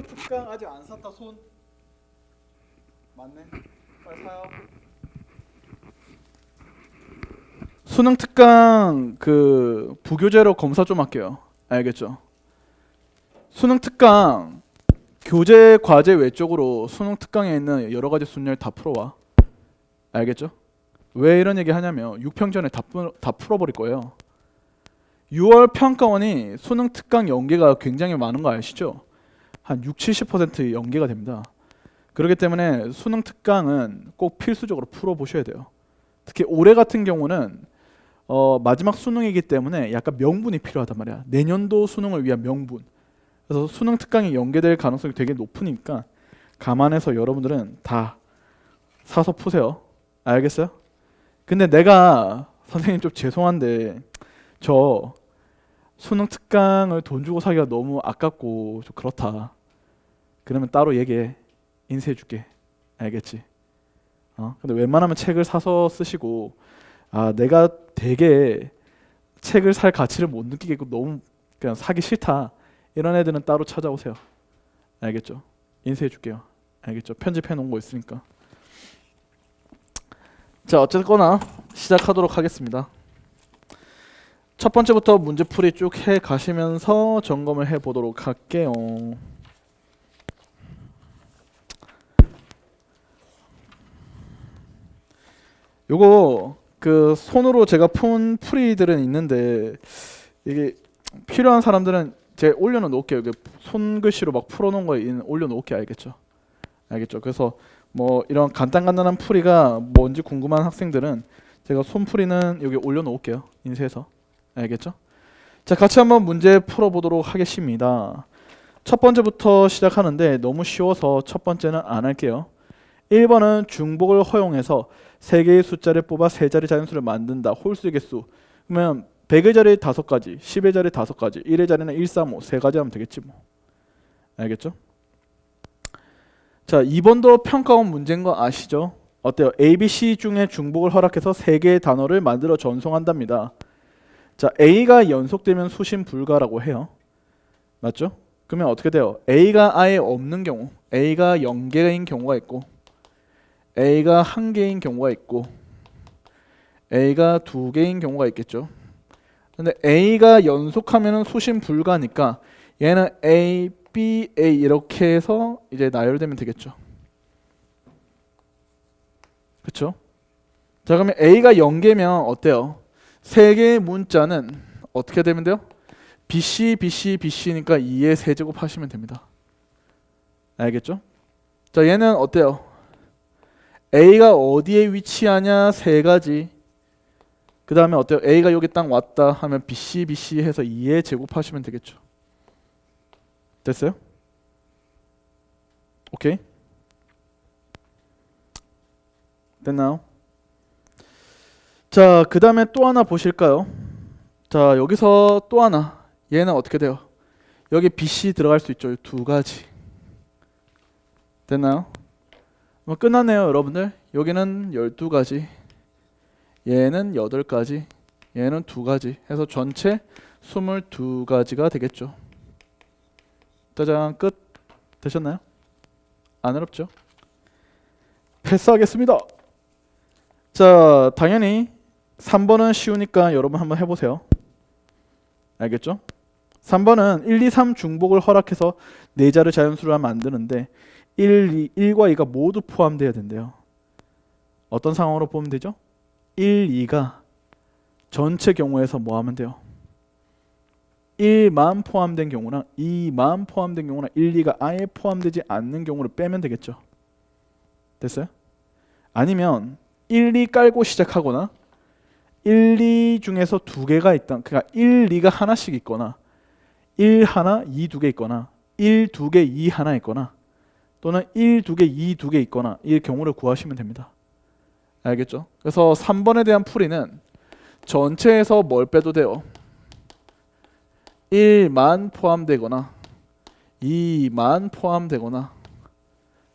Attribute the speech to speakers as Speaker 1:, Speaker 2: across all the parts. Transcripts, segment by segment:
Speaker 1: 특강 아직 안 샀다 손. 맞네. 빨리 사요. 수능 특강 그 부교재로 검사 좀 할게요. 알겠죠? 수능 특강 교재 과제 외적으로 수능 특강에 있는 여러 가지 순열 다 풀어와. 알겠죠? 왜 이런 얘기 하냐면 6평 전에 다 풀어버릴 거예요. 6월 평가원이 수능 특강 연계가 굉장히 많은 거 아시죠? 한 60-70% 연계가 됩니다. 그렇기 때문에 수능 특강은 꼭 필수적으로 풀어보셔야 돼요. 특히 올해 같은 경우는 마지막 수능이기 때문에 약간 명분이 필요하단 말이야. 내년도 수능을 위한 명분. 그래서 수능 특강이 연계될 가능성이 되게 높으니까 감안해서 여러분들은 다 사서 푸세요. 알겠어요? 근데 내가 선생님 좀 죄송한데 저 수능 특강을 돈 주고 사기가 너무 아깝고 좀 그렇다. 그러면 따로 얘기해. 인쇄해 줄게. 알겠지? 근데 웬만하면 책을 사서 쓰시고 내가 되게 책을 살 가치를 못 느끼겠고 너무 그냥 사기 싫다. 이런 애들은 따로 찾아오세요. 알겠죠? 인쇄해 줄게요. 알겠죠? 편집해 놓은 거 있으니까. 자, 어쨌거나 시작하도록 하겠습니다. 첫 번째부터 문제풀이 쭉 해 가시면서 점검을 해 보도록 할게요. 요거 그 손으로 제가 푼 풀이들은 있는데 이게 필요한 사람들은 제가 올려는 놓을게요. 이게 손글씨로 막 풀어놓은 거 올려놓을게요. 알겠죠? 알겠죠? 그래서 뭐 이런 간단한 풀이가 뭔지 궁금한 학생들은 제가 손풀이는 여기 올려놓을게요. 인쇄해서. 알겠죠? 자, 같이 한번 문제 풀어보도록 하겠습니다. 첫 번째부터 시작하는데 너무 쉬워서 첫 번째는 안 할게요. 1번은 중복을 허용해서 3개의 숫자를 뽑아 3자리 자연수를 만든다. 홀수의 개수. 그러면 100의 자리 5가지, 10의 자리 5가지, 1의 자리는 1, 3, 5 3가지 하면 되겠지 뭐. 알겠죠? 자, 2번도 평가원 문제인 거 아시죠? 어때요? A, B, C 중에 중복을 허락해서 3개의 단어를 만들어 전송한답니다. 자, A가 연속되면 수신 불가라고 해요. 맞죠? 그러면 어떻게 돼요? A가 아예 없는 경우, A가 0개인 경우가 있고 A가 1개인 경우가 있고 A가 2개인 경우가 있겠죠. 근데 A가 연속하면 수신 불가니까 얘는 A, B, A 이렇게 해서 이제 나열되면 되겠죠. 그쵸? 자, 그러면 A가 0개면 어때요? 3개의 문자는 어떻게 되면 돼요? BC, BC, BC니까 2의 세제곱 하시면 됩니다. 알겠죠? 자, 얘는 어때요? A가 어디에 위치하냐 3가지. 그 다음에 어때요? A가 여기 딱 왔다 하면 BC, BC 해서 2의 제곱하시면 되겠죠. 됐어요? 오케이? 됐나요? 자, 그 다음에 또 하나 보실까요? 자, 여기서 또 하나. 얘는 어떻게 돼요? 여기 BC 들어갈 수 있죠. 2가지. 됐나요? 뭐 끝났네요, 여러분들. 여기는 12가지. 얘는 8가지. 얘는 2가지. 해서 전체 22가지가 되겠죠. 짜잔, 끝. 되셨나요? 안 어렵죠? 패스하겠습니다. 자, 당연히 3번은 쉬우니까 여러분 한번 해보세요. 알겠죠? 3번은 1, 2, 3 중복을 허락해서 4자를 자연수를 만드는데 1과 2가 모두 포함되어야 된대요. 어떤 상황으로 보면 되죠? 1, 2가 전체 경우에서 뭐 하면 돼요? 1만 포함된 경우랑 2만 포함된 경우랑 1, 2가 아예 포함되지 않는 경우를 빼면 되겠죠. 됐어요? 아니면 1, 2 깔고 시작하거나 1, 2 중에서 2개가 있다. 그러니까 1, 2가 하나씩 있거나 1 하나, 2 2개 있거나 1, 2개, 2 하나 있거나 또는 1, 2개, 2 2개 있거나 이 경우를 구하시면 됩니다. 알겠죠? 그래서 3번에 대한 풀이는 전체에서 뭘 빼도 돼요? 1만 포함되거나 2만 포함되거나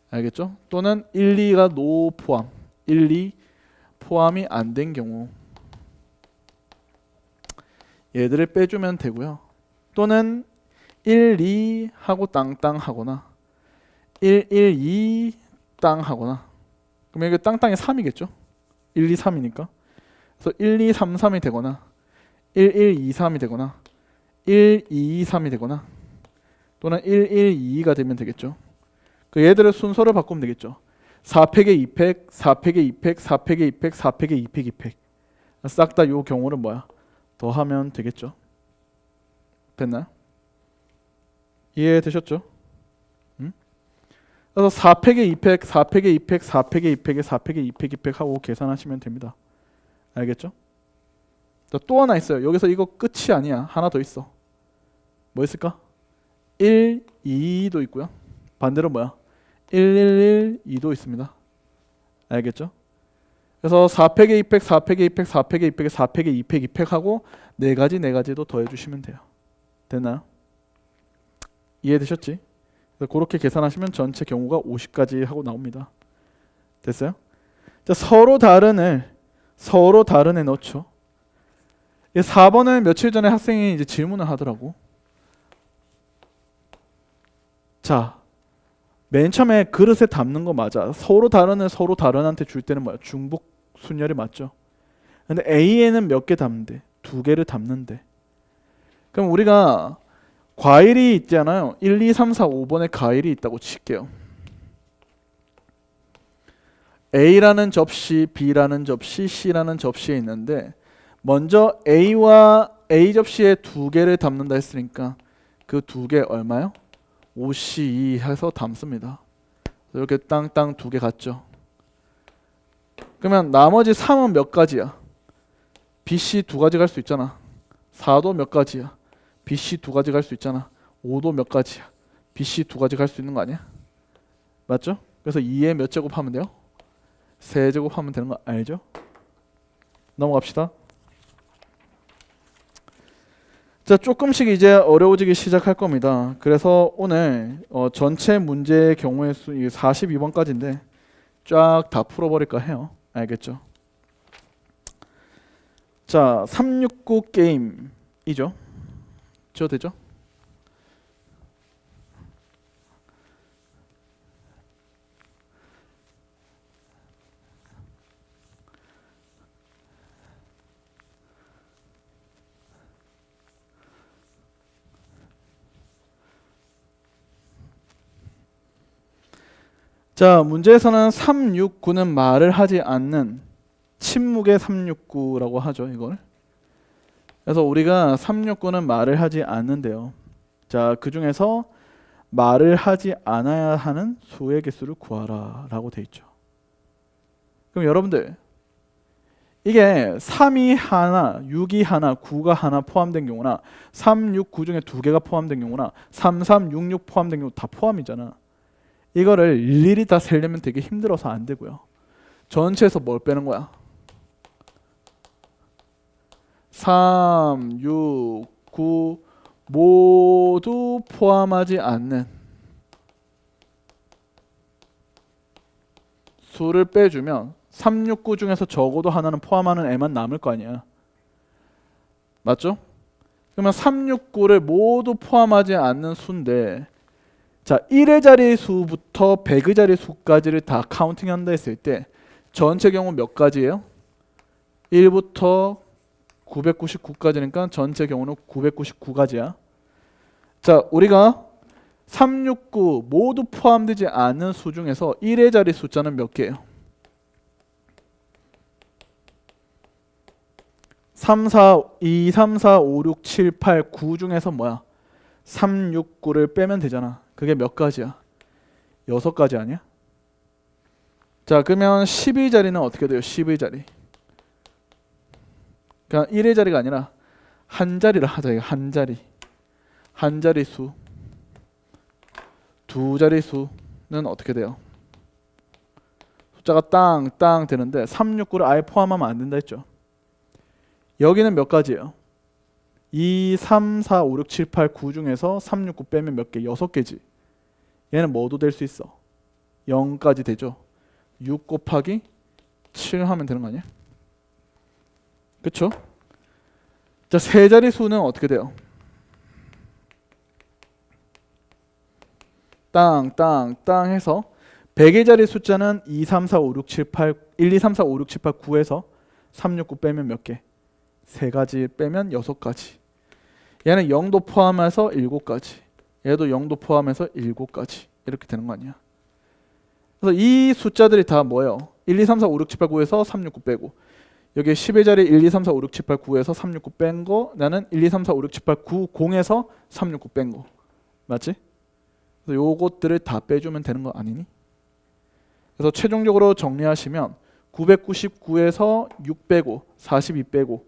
Speaker 1: 알겠죠? 또는 1, 2가 노 포함 1, 2 포함이 안 된 경우 얘들을 빼주면 되고요. 또는 1, 2 하고 땅땅 하거나 1, 1, 2 땅 하거나, 그럼 이게 땅이 3이겠죠? 1, 2, 3이니까. 그래서 1, 2, 3, 3이 되거나 1, 1, 2, 3이 되거나 1, 2, 3이 되거나 또는 1, 1, 2가 되면 되겠죠. 그 얘들의 순서를 바꾸면 되겠죠. 4팩에 2팩, 4팩에 2팩, 4팩에 2팩, 4팩에 2팩, 2팩. 싹 다 요 경우를 뭐야? 더하면 되겠죠. 됐나요? 이해되셨죠? 응? 그래서 4팩에 2팩, 4팩에 2팩, 4팩에 2팩에 4팩에 2팩, 2팩 하고 계산하시면 됩니다. 알겠죠? 또 하나 있어요. 여기서 이거 끝이 아니야. 하나 더 있어. 뭐 있을까? 1, 2도 있고요. 반대로 뭐야? 1, 1, 1, 2도 있습니다. 알겠죠? 그래서 4팩에 2팩, 4팩에 2팩, 4팩에 2팩에 4팩에 2팩, 2팩 하고 네 가지도 더해주시면 돼요. 됐나요? 이해되셨지? 그래서 그렇게 계산하시면 전체 경우가 50까지 하고 나옵니다. 됐어요? 자, 서로 다른 애 넣죠. 4번을 며칠 전에 학생이 이제 질문을 하더라고. 자, 맨 처음에 그릇에 담는 거 맞아. 서로 다른 애 서로 다른 애한테 줄 때는 뭐야? 중복 순열이 맞죠. 근데 A에는 몇 개 담는데? 2개를 담는데. 그럼 우리가 과일이 있잖아요. 1, 2, 3, 4, 5번에 과일이 있다고 칠게요. A라는 접시, B라는 접시, C라는 접시에 있는데 먼저 A와 A 접시에 2개를 담는다 했으니까 그 2개 얼마요? 5C2 해서 담습니다. 이렇게 땅땅 2개 갔죠. 그러면 나머지 3은 몇 가지야? BC 2가지 갈 수 있잖아. 4도 몇 가지야? BC 2가지 갈 수 있잖아. 5도 몇 가지야? BC 2가지 갈 수 있는 거 아니야? 맞죠? 그래서 2에 몇 제곱 하면 돼요? 3제곱 하면 되는 거 알죠? 넘어갑시다. 자, 조금씩 이제 어려워지기 시작할 겁니다. 그래서 오늘 전체 문제의 경우의 수 42번까지인데 쫙 다 풀어버릴까 해요. 알겠죠? 자, 369 게임이죠. 지어도 되죠? 자, 문제에서는 369는 말을 하지 않는 침묵의 369라고 하죠, 이걸. 그래서 우리가 369는 말을 하지 않는데요. 자, 그 중에서 말을 하지 않아야 하는 수의 개수를 구하라 라고 돼 있죠. 그럼 여러분들, 이게 3이 하나, 6이 하나, 9가 하나 포함된 경우나 3, 6, 9 중에 2개가 포함된 경우나 3, 3, 6, 6 포함된 경우 다 포함이잖아. 이거를 일일이 다 세려면 되게 힘들어서 안 되고요. 전체에서 뭘 빼는 거야? 3, 6, 9 모두 포함하지 않는 수를 빼주면 3, 6, 9 중에서 적어도 하나는 포함하는 애만 남을 거 아니야. 맞죠? 그러면 3, 6, 9를 모두 포함하지 않는 수인데 자, 1의 자리 수부터 100의 자리 수까지를 다 카운팅한다 했을 때 전체 경우 몇 가지예요? 1부터 999까지니까 전체 경우는 999가지야. 자, 우리가 369 모두 포함되지 않은 수 중에서 1의 자리 숫자는 몇 개예요? 3, 4, 2, 3, 4, 5, 6, 7, 8, 9 중에서 뭐야? 3, 6, 9를 빼면 되잖아. 그게 몇 가지야? 6가지 아니야? 자, 그러면 10의 자리는 어떻게 돼요? 10의 자리. 그러니까 1의 자리가 아니라 한 자리를 하자. 이거 한 자리. 한 자리 수. 두 자리 수는 어떻게 돼요? 숫자가 땅 되는데 3, 6, 9를 아예 포함하면 안 된다 했죠. 여기는 몇 가지예요? 2, 3, 4, 5, 6, 7, 8, 9 중에서 3, 6, 9 빼면 몇 개? 6개지. 얘는 뭐도 될 수 있어? 0까지 되죠. 6 곱하기 7 하면 되는 거 아니야? 그쵸? 자, 세 자리 수는 어떻게 돼요? 땅 해서 100의 자리 숫자는 2, 3, 4, 5, 6, 7, 8 1, 2, 3, 4, 5, 6, 7, 8, 9에서 3, 6, 9 빼면 몇 개? 3가지 빼면 6가지. 얘는 0도 포함해서 7가지. 얘도 0도 포함해서 7가지. 이렇게 되는 거 아니야. 그래서 이 숫자들이 다 뭐예요? 1, 2, 3, 4, 5, 6, 7, 8, 9에서 3, 6, 9 빼고 여기 10의 자리 1, 2, 3, 4, 5, 6, 7, 8, 9에서 3, 6, 9 뺀 거 나는 1, 2, 3, 4, 5, 6, 7, 8, 9, 0에서 3, 6, 9 뺀 거. 맞지? 그래서 요것들을 다 빼주면 되는 거 아니니? 그래서 최종적으로 정리하시면 999에서 6 빼고 42 빼고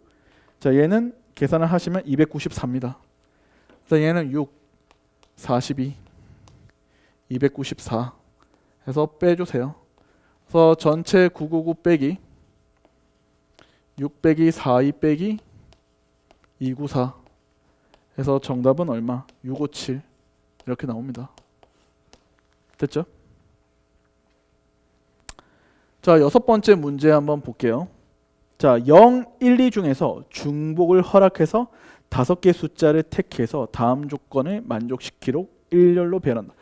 Speaker 1: 자 얘는 계산을 하시면 294입니다. 그래서 얘는 6, 42, 294 해서 빼주세요. 그래서 전체 999 빼기 6 빼기 42 빼기 294 해서 정답은 얼마? 657 이렇게 나옵니다. 됐죠? 자, 6번째 문제 한번 볼게요. 자, 0, 1, 2 중에서 중복을 허락해서 5개 숫자를 택해서 다음 조건을 만족시키도록 일렬로 배열한다.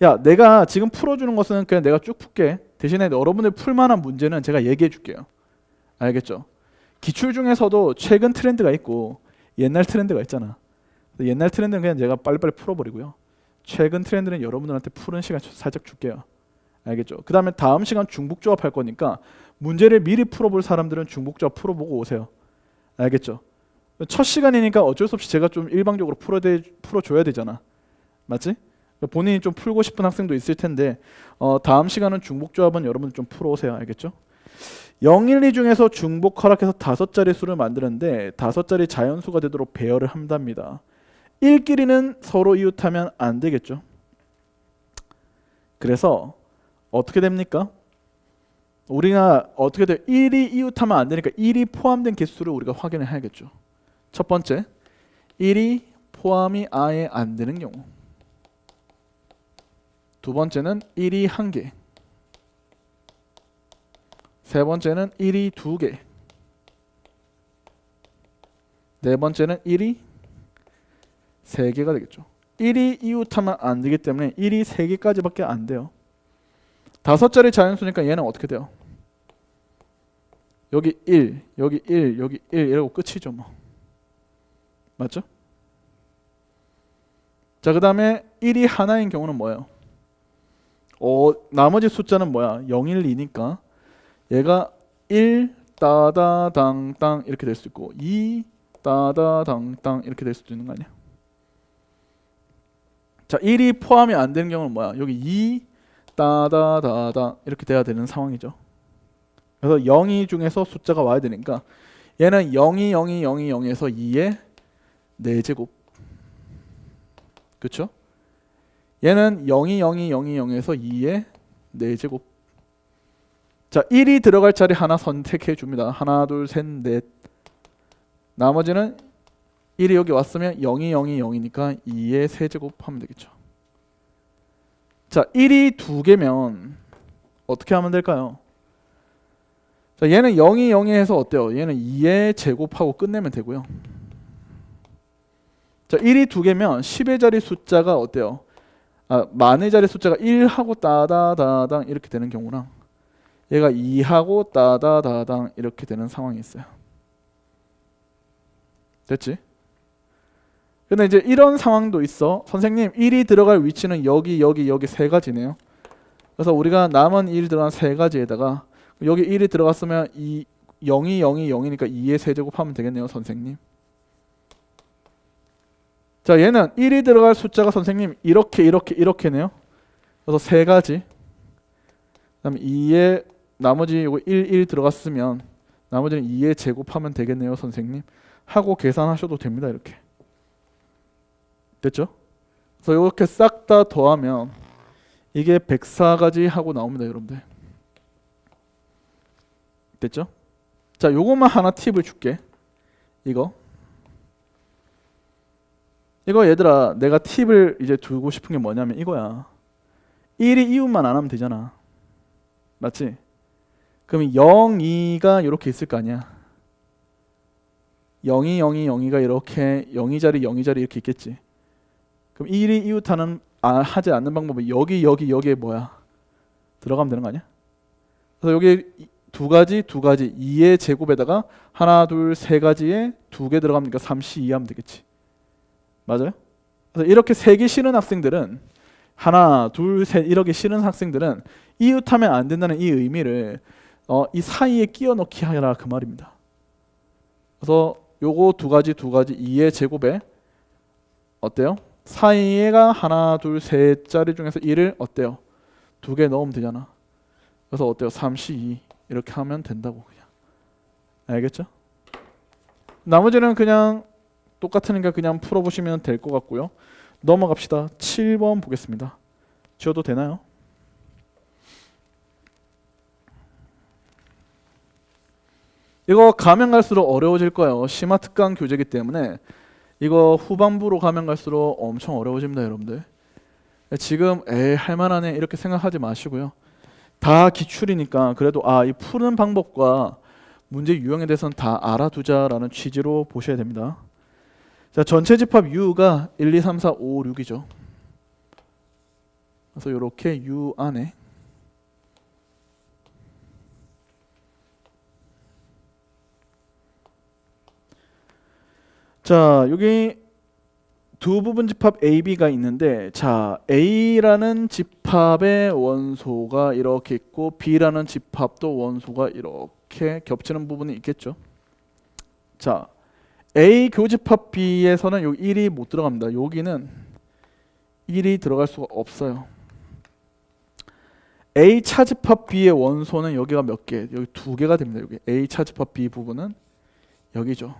Speaker 1: 야, 내가 지금 풀어주는 것은 그냥 내가 쭉 풀게. 대신에 여러분들 풀만한 문제는 제가 얘기해 줄게요. 알겠죠? 기출 중에서도 최근 트렌드가 있고 옛날 트렌드가 있잖아. 옛날 트렌드는 그냥 제가 빨리빨리 풀어버리고요. 최근 트렌드는 여러분들한테 푸는 시간 살짝 줄게요. 알겠죠? 그 다음에 다음 시간 중복조합 할 거니까 문제를 미리 풀어볼 사람들은 중복조합 풀어보고 오세요. 알겠죠? 첫 시간이니까 어쩔 수 없이 제가 좀 일방적으로 풀어줘야 되잖아. 맞지? 본인이 좀 풀고 싶은 학생도 있을 텐데 다음 시간은 중복조합은 여러분들 좀 풀어오세요. 알겠죠? 0, 1, 2 중에서 중복 허락해서 5자리 수를 만드는데 5자리 자연수가 되도록 배열을 한답니다. 1끼리는 서로 이웃하면 안 되겠죠. 그래서 어떻게 됩니까? 우리가 어떻게 돼요? 1이 이웃하면 안 되니까 1이 포함된 개수를 우리가 확인을 해야겠죠. 첫 번째, 1이 포함이 아예 안 되는 경우. 두 번째는 1이 1개. 세 번째는 1이 2개. 네 번째는 1이 3개가 되겠죠. 1이 이웃하면 안 되기 때문에 1이 3개까지밖에 안 돼요. 5자리 자연수니까 얘는 어떻게 돼요? 여기 1, 여기 1, 여기 1 이러고 끝이죠 뭐. 맞죠? 자, 그 다음에 1이 하나인 경우는 뭐예요? 나머지 숫자는 뭐야? 0, 1, 2니까 얘가 1 따다당땅 이렇게 될 수 있고 2 따다당땅 이렇게 될 수도 있는 거 아니야? 자, 1이 포함이 안 되는 경우는 뭐야? 여기 2 따다다당 이렇게 돼야 되는 상황이죠. 그래서 0이 중에서 숫자가 와야 되니까 얘는 0이 0이 0이 0에서 2의 4제곱. 그렇죠? 얘는 0이 0이 0이 0에서 2의 4제곱. 자, 1이 들어갈 자리 하나 선택해 줍니다. 하나, 둘, 셋, 넷. 나머지는 1이 여기 왔으면 0이 0이 0이니까 2의 세제곱 하면 되겠죠. 자, 1이 2개면 어떻게 하면 될까요? 자, 얘는 0이 0이 해서 어때요? 얘는 2의 제곱하고 끝내면 되고요. 자, 1이 2개면 10의 자리 숫자가 어때요? 만의 자리 숫자가 1하고 따다다당 이렇게 되는 경우랑 얘가 2하고 따다다당 이렇게 되는 상황이 있어요. 됐지? 근데 이제 이런 상황도 있어. 선생님 1이 들어갈 위치는 여기 여기 여기 세 가지네요. 그래서 우리가 남은 1이 들어간 세 가지에다가 여기 1이 들어갔으면 0이 0이 0이니까 2의 세제곱 하면 되겠네요. 선생님. 자, 얘는 1이 들어갈 숫자가 선생님 이렇게 이렇게 이렇게네요. 그래서 세 가지. 그다음에 2의 나머지 이거 1 들어갔으면 나머지는 2의 제곱하면 되겠네요. 선생님. 하고 계산하셔도 됩니다. 이렇게. 됐죠? 그래서 이렇게 싹 다 더하면 이게 104가지 하고 나옵니다. 여러분들. 됐죠? 자, 요것만 하나 팁을 줄게. 이거 얘들아, 내가 팁을 이제 두고 싶은 게 뭐냐면 이거야. 1이 이웃만 안 하면 되잖아. 맞지? 그럼 0, 2가 이렇게 있을 거 아니야. 0이 0이 0이가 이렇게 0이 자리 0이 자리 이렇게 있겠지. 그럼 1이 이웃하는 하지 않는 방법은 여기에 뭐야? 들어가면 되는 거 아니야? 그래서 여기 두 가지 2의 제곱에다가 하나 둘 세 가지에 2개 들어가니까 3C2 하면 되겠지. 맞아요? 그래서 이렇게 세 개 싫은 학생들은 하나 둘 셋 이렇게 싫은 학생들은 이웃하면 안 된다는 이 의미를 이 사이에 끼워 넣기 하라 그 말입니다. 그래서 요거 두 가지 2의 제곱에 어때요? 사이에가 하나 둘 셋 자리 중에서 1을 어때요? 2개 넣으면 되잖아. 그래서 어때요? 3C2 이렇게 하면 된다고 그냥. 알겠죠? 나머지는 그냥 똑같으니까 그냥 풀어보시면 될 것 같고요. 넘어갑시다. 7번 보겠습니다. 지워도 되나요? 이거 가면 갈수록 어려워질 거예요. 심화 특강 교재이기 때문에 이거 후반부로 가면 갈수록 엄청 어려워집니다, 여러분들. 지금 할만하네 이렇게 생각하지 마시고요. 다 기출이니까 그래도 이 푸는 방법과 문제 유형에 대해서는 다 알아두자라는 취지로 보셔야 됩니다. 자, 전체 집합 U가 1, 2, 3, 4, 5, 6이죠. 그래서 이렇게 U 안에 자, 여기 두 부분 집합 AB가 있는데 자, A라는 집합의 원소가 이렇게 있고 B라는 집합도 원소가 이렇게 겹치는 부분이 있겠죠. 자, A 교집합 B에서는 요 1이 못 들어갑니다. 여기는 1이 들어갈 수가 없어요. A 차집합 B의 원소는 여기가 몇 개? 여기 2개가 됩니다. 여기 A 차집합 B 부분은 여기죠.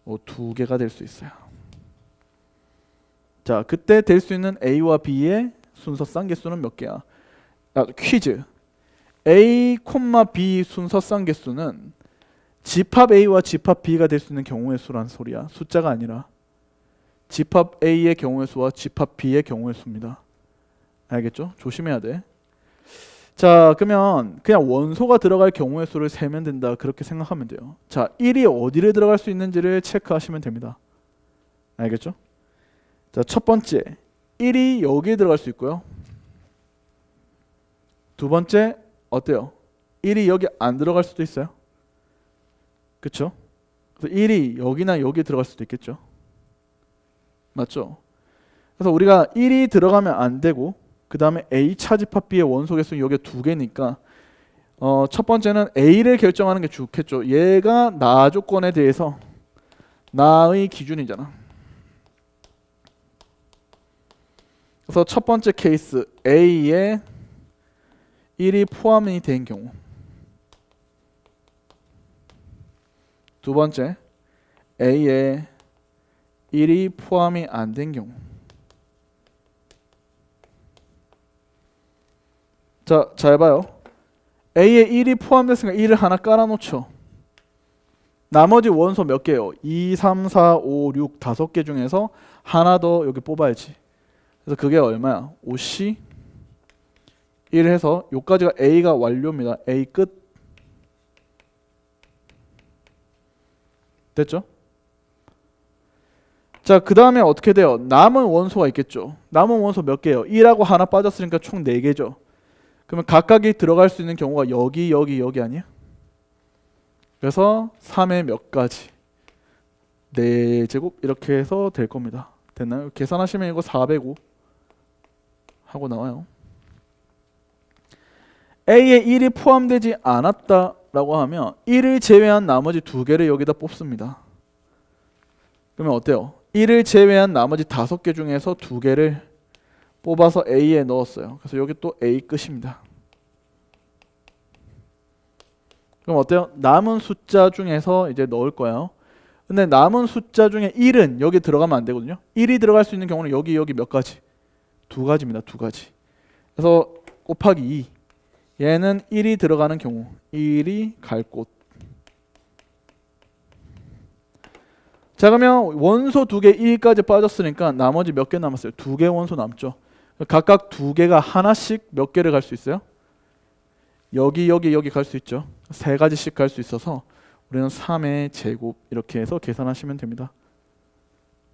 Speaker 1: 2개가 될 수 있어요. 자, 그때 될 수 있는 A와 B의 순서 쌍개수는 몇 개야? 퀴즈. A, B 순서 쌍개수는 집합 A와 집합 B가 될 수 있는 경우의 수란 소리야. 숫자가 아니라 집합 A의 경우의 수와 집합 B의 경우의 수입니다. 알겠죠? 조심해야 돼. 자, 그러면 그냥 원소가 들어갈 경우의 수를 세면 된다. 그렇게 생각하면 돼요. 자, 1이 어디를 들어갈 수 있는지를 체크하시면 됩니다. 알겠죠? 자, 첫 번째 1이 여기에 들어갈 수 있고요. 두 번째 어때요? 1이 여기 안 들어갈 수도 있어요. 그쵸? 그래서 1이 여기나 여기에 들어갈 수도 있겠죠. 맞죠? 그래서 우리가 1이 들어가면 안 되고 그 다음에 A 차집합 B의 원소 개수는 여기 2개니까 첫 번째는 A를 결정하는 게 좋겠죠. 얘가 나 조건에 대해서 나의 기준이잖아. 그래서 첫 번째 케이스 A에 1이 포함이 된 경우, 두 번째 A에 1이 포함이 안 된 경우. 자, 잘 봐요. A에 1이 포함됐으니까 1을 하나 깔아놓죠. 나머지 원소 몇 개예요? 2, 3, 4, 5, 6 5개 중에서 하나 더 여기 뽑아야지. 그래서 그게 얼마야? 5C 1 해서 요까지가 A가 완료입니다. A 끝. 됐죠? 자, 그 다음에 어떻게 돼요? 남은 원소가 있겠죠. 남은 원소 몇 개예요? 1하고 하나 빠졌으니까 총 4개죠. 그러면 각각이 들어갈 수 있는 경우가 여기 아니야? 그래서 3의 몇 가지 4제곱 이렇게 해서 될 겁니다. 됐나요? 계산하시면 이거 405 하고 나와요. A에 1이 포함되지 않았다라고 하면 1을 제외한 나머지 2개를 여기다 뽑습니다. 그러면 어때요? 1을 제외한 나머지 5개 중에서 2개를 뽑아서 A에 넣었어요. 그래서 여기 또 A 끝입니다. 그럼 어때요? 남은 숫자 중에서 이제 넣을 거예요. 근데 남은 숫자 중에 1은 여기 들어가면 안 되거든요. 1이 들어갈 수 있는 경우는 여기 몇 가지? 2가지입니다. 2가지. 그래서 곱하기 2. 얘는 1이 들어가는 경우. 1이 갈 곳. 자, 그러면 원소 2개 1까지 빠졌으니까 나머지 몇 개 남았어요? 2개 원소 남죠. 각각 2개가 하나씩 몇 개를 갈 수 있어요? 여기 갈 수 있죠. 3가지씩 갈 수 있어서 우리는 3의 제곱 이렇게 해서 계산하시면 됩니다.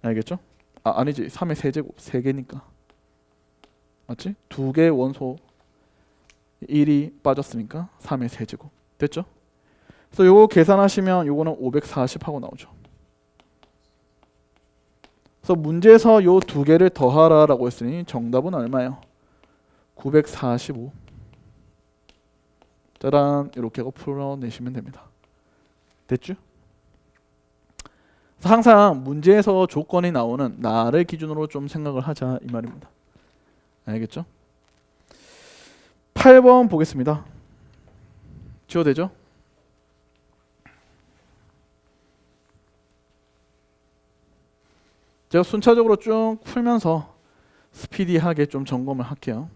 Speaker 1: 알겠죠? 아니지. 3의 세제곱 3개니까. 맞지? 2개의 원소 1이 빠졌으니까 3의 세제곱. 됐죠? 그래서 요거 계산하시면 요거는 540 하고 나오죠. 그래서 문제에서 요 2개를 더하라라고 했으니 정답은 얼마예요? 945. 짜란, 이렇게 하고 풀어내시면 됩니다. 됐죠? 그래서 항상 문제에서 조건이 나오는 나를 기준으로 좀 생각을 하자 이 말입니다. 알겠죠? 8번 보겠습니다. 지워도 되죠? 제가 순차적으로 쭉 풀면서 스피디하게 좀 점검을 할게요.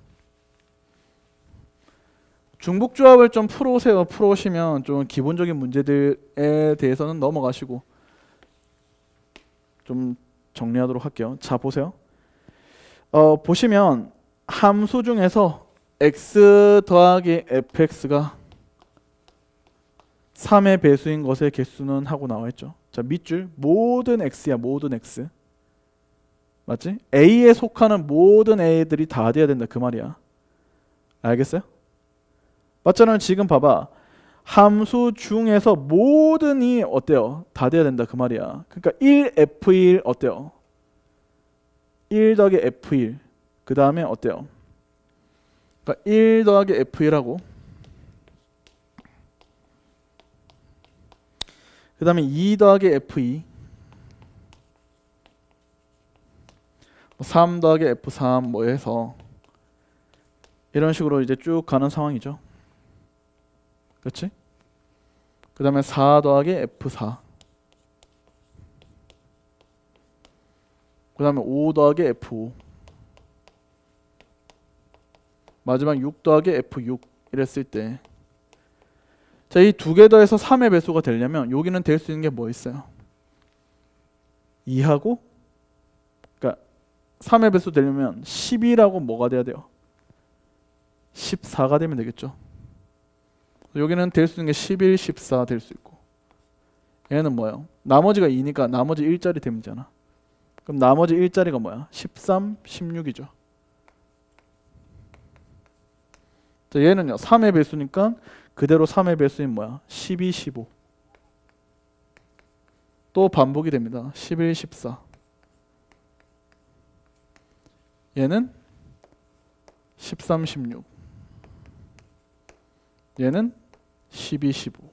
Speaker 1: 중복조합을 좀 풀어오세요. 풀어오시면 좀 기본적인 문제들에 대해서는 넘어가시고 좀 정리하도록 할게요. 자, 보세요. 보시면 함수 중에서 x 더하기 fx가 3의 배수인 것의 개수는 하고 나와있죠. 자, 밑줄 모든 x야. 모든 x. 맞지? A에 속하는 모든 A들이 다 돼야 된다 그 말이야. 알겠어요? 맞잖아요. 지금 봐봐. 함수 중에서 모든이 어때요? 다 돼야 된다 그 말이야. 그러니까 1F1 어때요? 1 더하기 F1 그 다음에 어때요? 그러니까 1 더하기 F1하고 그 다음에 2 더하기 F2 3 더하기 F3 뭐 해서 이런 식으로 이제 쭉 가는 상황이죠. 그렇지? 그 다음에 4 더하기 F4 그 다음에 5 더하기 F5 마지막 6 더하기 F6 이랬을 때 자, 이 2개 더해서 3의 배수가 되려면 여기는 될 수 있는 게 뭐 있어요? 2하고 그러니까 3의 배수 되려면 10이라고 뭐가 돼야 돼요? 14가 되면 되겠죠. 여기는 될 수 있는 게 11, 14 될 수 있고 얘는 뭐예요? 나머지가 2니까 나머지 1자리 되면 되잖아. 그럼 나머지 1자리가 뭐야? 13, 16이죠. 자, 얘는요 3의 배수니까 그대로 3의 배수인 뭐야? 12, 15 또 반복이 됩니다. 11, 14 얘는 13, 16 얘는 12, 15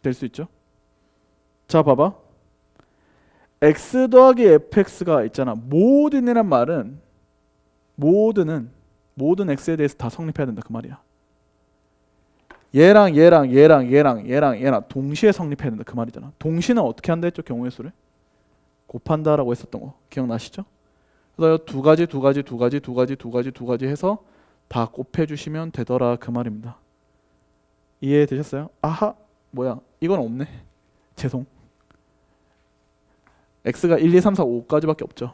Speaker 1: 될 수 있죠? 자, 봐봐. x 더하기 fx가 있잖아. 모든이란 말은 모든 x에 대해서 다 성립해야 된다 그 말이야. 얘랑 동시에 성립해야 된다 그 말이잖아. 동시는 어떻게 한다 했죠? 경우의 수를 곱한다라고 했었던 거 기억나시죠? 그래서 두 가지 해서 다 곱해주시면 되더라 그 말입니다. 이해되셨어요? 아하, 뭐야 이건 없네. 죄송. x가 1, 2, 3, 4, 5까지밖에 없죠.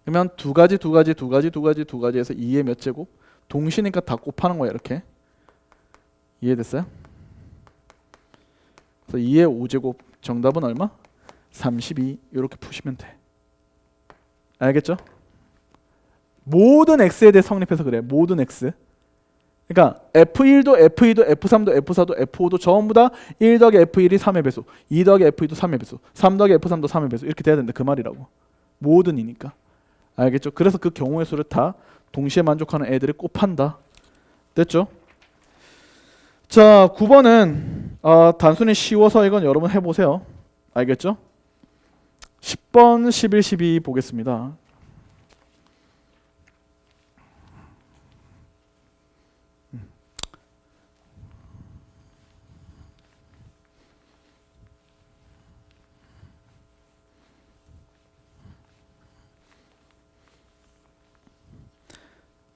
Speaker 1: 그러면 두 가지 해서 2의 몇 제곱? 동시니까 다 곱하는 거야 이렇게. 이해됐어요? 그래서 2의 5제곱 정답은 얼마? 32 이렇게 푸시면 돼. 알겠죠? 모든 x에 대해 성립해서 그래. 모든 x. 그러니까 F1도 F2도 F3도 F4도 F5도 전부 다 1 더하기 F1이 3의 배수 2 더하기 F2도 3의 배수 3 더하기 F3도 3의 배수 이렇게 돼야 된다 그 말이라고. 모든이니까. 알겠죠? 그래서 그 경우의 수를 다 동시에 만족하는 애들을 곱한다. 됐죠? 자, 9번은 단순히 쉬워서 이건 여러분 해보세요. 알겠죠? 10번, 11, 12 보겠습니다.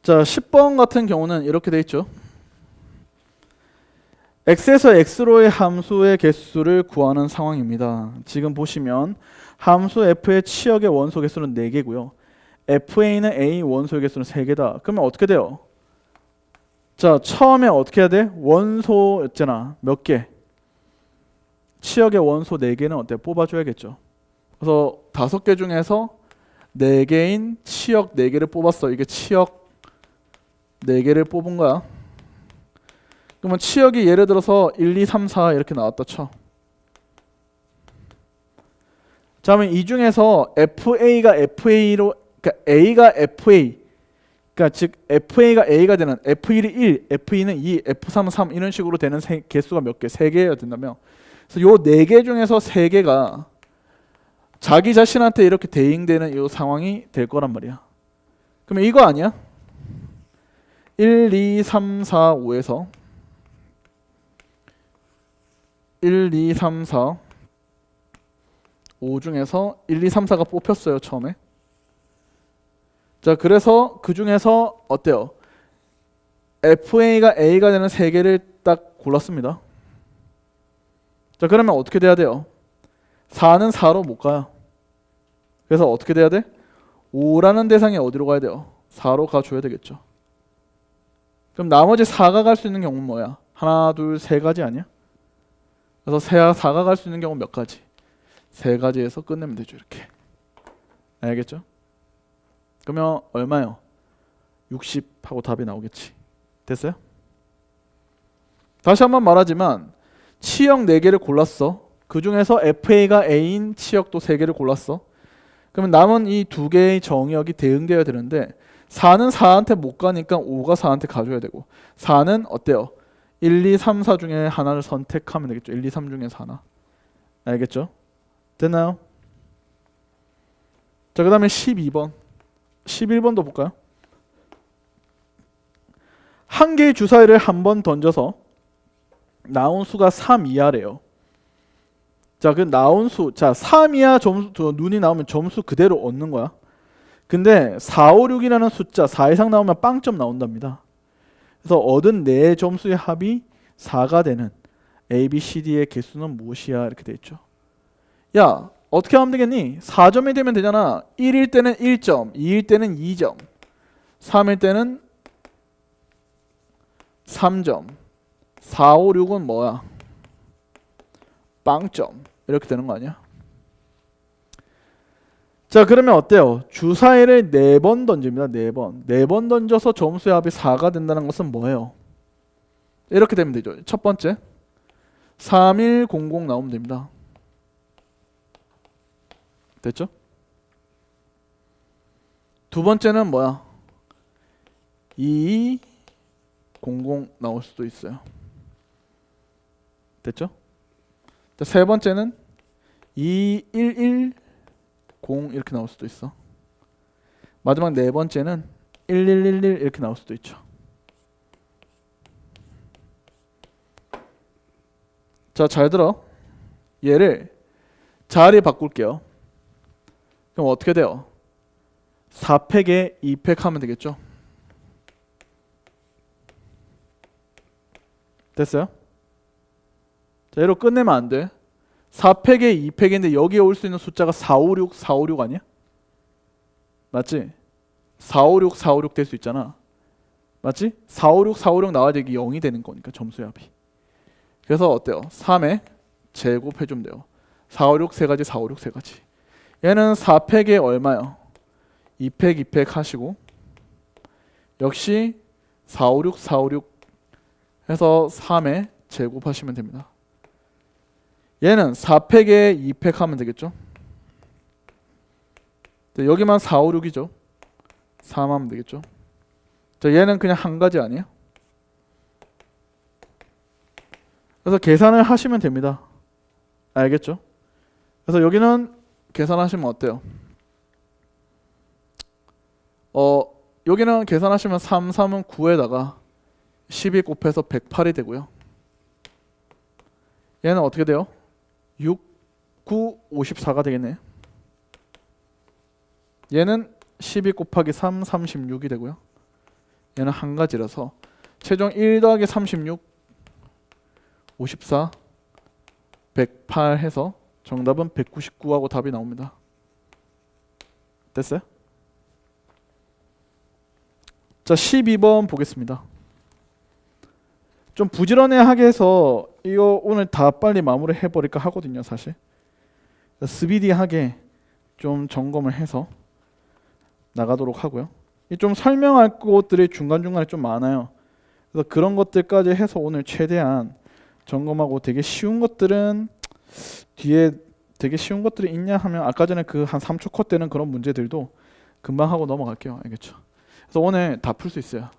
Speaker 1: 자, 10번 같은 경우는 이렇게 돼 있죠. x에서 x로의 함수의 개수를 구하는 상황입니다. 지금 보시면 함수 f의 치역의 원소 개수는 4개고요. fa는 a 원소의 개수는 3개다. 그러면 어떻게 돼요? 자, 처음에 어떻게 해야 돼? 원소였잖아. 몇 개? 치역의 원소 4개는 어때? 뽑아줘야겠죠. 그래서 5개 중에서 4개인 치역 4개를 뽑았어. 이게 치역 4개를 뽑은 거야. 그러면 치역이 예를 들어서 1, 2, 3, 4 이렇게 나왔다 쳐. 자, 그러면 이 중에서 FA가 FA로, 그러니까 A가 FA, 그러니까 즉 FA가 A가 되는 F1이 1, F2는 2, F3은 3 이런 식으로 되는 개수가 몇 개? 3개여야 된다며. 그래서 요 4개 중에서 3개가 자기 자신한테 이렇게 대응되는 이 상황이 될 거란 말이야. 그러면 이거 아니야? 1, 2, 3, 4, 5에서 1, 2, 3, 4, 5 중에서 1, 2, 3, 4가 뽑혔어요 처음에. 자, 그래서 그 중에서 어때요? FA가 A가 되는 3개를 딱 골랐습니다. 자, 그러면 어떻게 돼야 돼요? 4는 4로 못 가요. 그래서 어떻게 돼야 돼? 5라는 대상이 어디로 가야 돼요? 4로 가줘야 되겠죠. 그럼 나머지 4가 갈 수 있는 경우는 뭐야? 하나, 둘, 세 가지 아니야? 그래서 4가 갈 수 있는 경우 몇 가지? 3가지에서 끝내면 되죠. 이렇게. 알겠죠? 그러면 얼마요? 60하고 답이 나오겠지. 됐어요? 다시 한번 말하지만 치역 4개를 골랐어. 그 중에서 FA가 A인 치역도 3개를 골랐어. 그러면 남은 이 2개의 정역이 대응되어야 되는데 4는 4한테 못 가니까 5가 4한테 가줘야 되고 4는 어때요? 1, 2, 3, 4 중에 하나를 선택하면 되겠죠. 1, 2, 3 중에서 하나. 알겠죠? 됐나요? 자, 그 다음에 12번 11번도 볼까요? 한 개의 주사위를 한 번 던져서 나온 수가 3 이하래요. 자, 그 나온 수, 자 3 이하 점수, 눈이 나오면 점수 그대로 얻는 거야. 근데 4, 5, 6이라는 숫자 4 이상 나오면 빵점 나온답니다. 그래서 얻은 4점수의 합이 4가 되는 A, B, C, D의 개수는 무엇이야? 이렇게 돼 있죠. 야, 어떻게 하면 되겠니? 4점이 되면 되잖아. 1일 때는 1점, 2일 때는 2점, 3일 때는 3점, 4, 5, 6은 뭐야? 빵점. 이렇게 되는 거 아니야? 자, 그러면 어때요? 주사위를 4번 던집니다. 4번. 4번 던져서 점수의 합이 4가 된다는 것은 뭐예요? 이렇게 되면 되죠. 첫 번째 3100 나오면 됩니다. 됐죠? 두 번째는 뭐야? 2200 나올 수도 있어요. 됐죠? 자, 세 번째는 2110 이렇게 나올 수도 있어. 마지막 네 번째는 1111 이렇게 나올 수도 있죠. 자, 잘 들어. 얘를 자리 바꿀게요. 그럼 어떻게 돼요? 4팩에 2팩 하면 되겠죠? 됐어요? 자, 얘로 끝내면 안 돼. 4팩에 2팩인데 여기에 올 수 있는 숫자가 456, 456 아니야? 맞지? 456, 456 될 수 있잖아. 맞지? 456, 456 나와야 이게 0이 되는 거니까 점수의 합이. 그래서 어때요? 3에 제곱해주면 돼요. 456 세 가지, 456 세 가지. 얘는 4팩에 얼마요? 2팩, 2팩 하시고 역시 456, 456 해서 3에 제곱하시면 됩니다. 얘는 4팩에 2팩 하면 되겠죠? 여기만 456이죠? 3 하면 되겠죠? 자, 얘는 그냥 한 가지 아니에요? 그래서 계산을 하시면 됩니다. 알겠죠? 그래서 여기는 계산하시면 어때요? 여기는 계산하시면 3, 3은 9에다가 12 곱해서 108이 되고요. 얘는 어떻게 돼요? 6, 9, 54가 되겠네. 얘는 12 곱하기 3, 36이 되고요. 얘는 한 가지라서 최종 1 더하기 36, 54, 108 해서 정답은 199하고 답이 나옵니다. 됐어요? 자, 12번 보겠습니다. 좀 부지런해하게 해서 이거 오늘 다 빨리 마무리 해버릴까 하거든요, 사실. 스피디하게 좀 점검을 해서 나가도록 하고요. 이 좀 설명할 것들이 중간중간에 좀 많아요. 그래서 그런 것들까지 해서 오늘 최대한 점검하고, 되게 쉬운 것들은 뒤에 되게 쉬운 것들이 있냐 하면 아까 전에 그 한 3초 컷 되는 그런 문제들도 금방 하고 넘어갈게요. 알겠죠? 그래서 오늘 다 풀 수 있어요.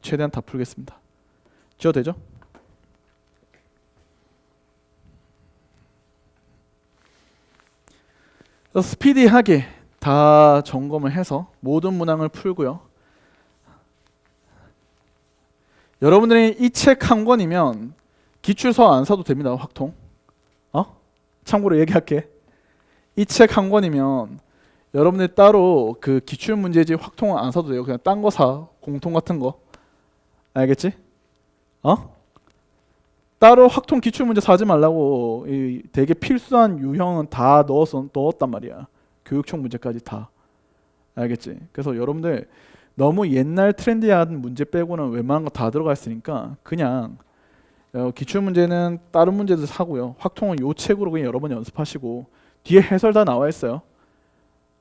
Speaker 1: 최대한 다 풀겠습니다. 지워도 되죠? 그래서 스피디하게 다 점검을 해서 모든 문항을 풀고요. 여러분들이 이 책 한 권이면 기출서 안 사도 됩니다. 확통. 참고로 얘기할게. 이 책 한 권이면 여러분들 따로 그 기출 문제지 확통은 안 사도 돼요. 그냥 딴 거 사. 공통 같은 거. 알겠지? 따로 확통 기출 문제 사지 말라고. 이 되게 필수한 유형은 다 넣었단 말이야. 교육청 문제까지 다. 알겠지? 그래서 여러분들 너무 옛날 트렌디한 문제 빼고는 웬만한 거 다 들어가 있으니까 그냥 기출 문제는 다른 문제들 사고요. 확통은 요 책으로 그냥 여러 번 연습하시고, 뒤에 해설 다 나와 있어요.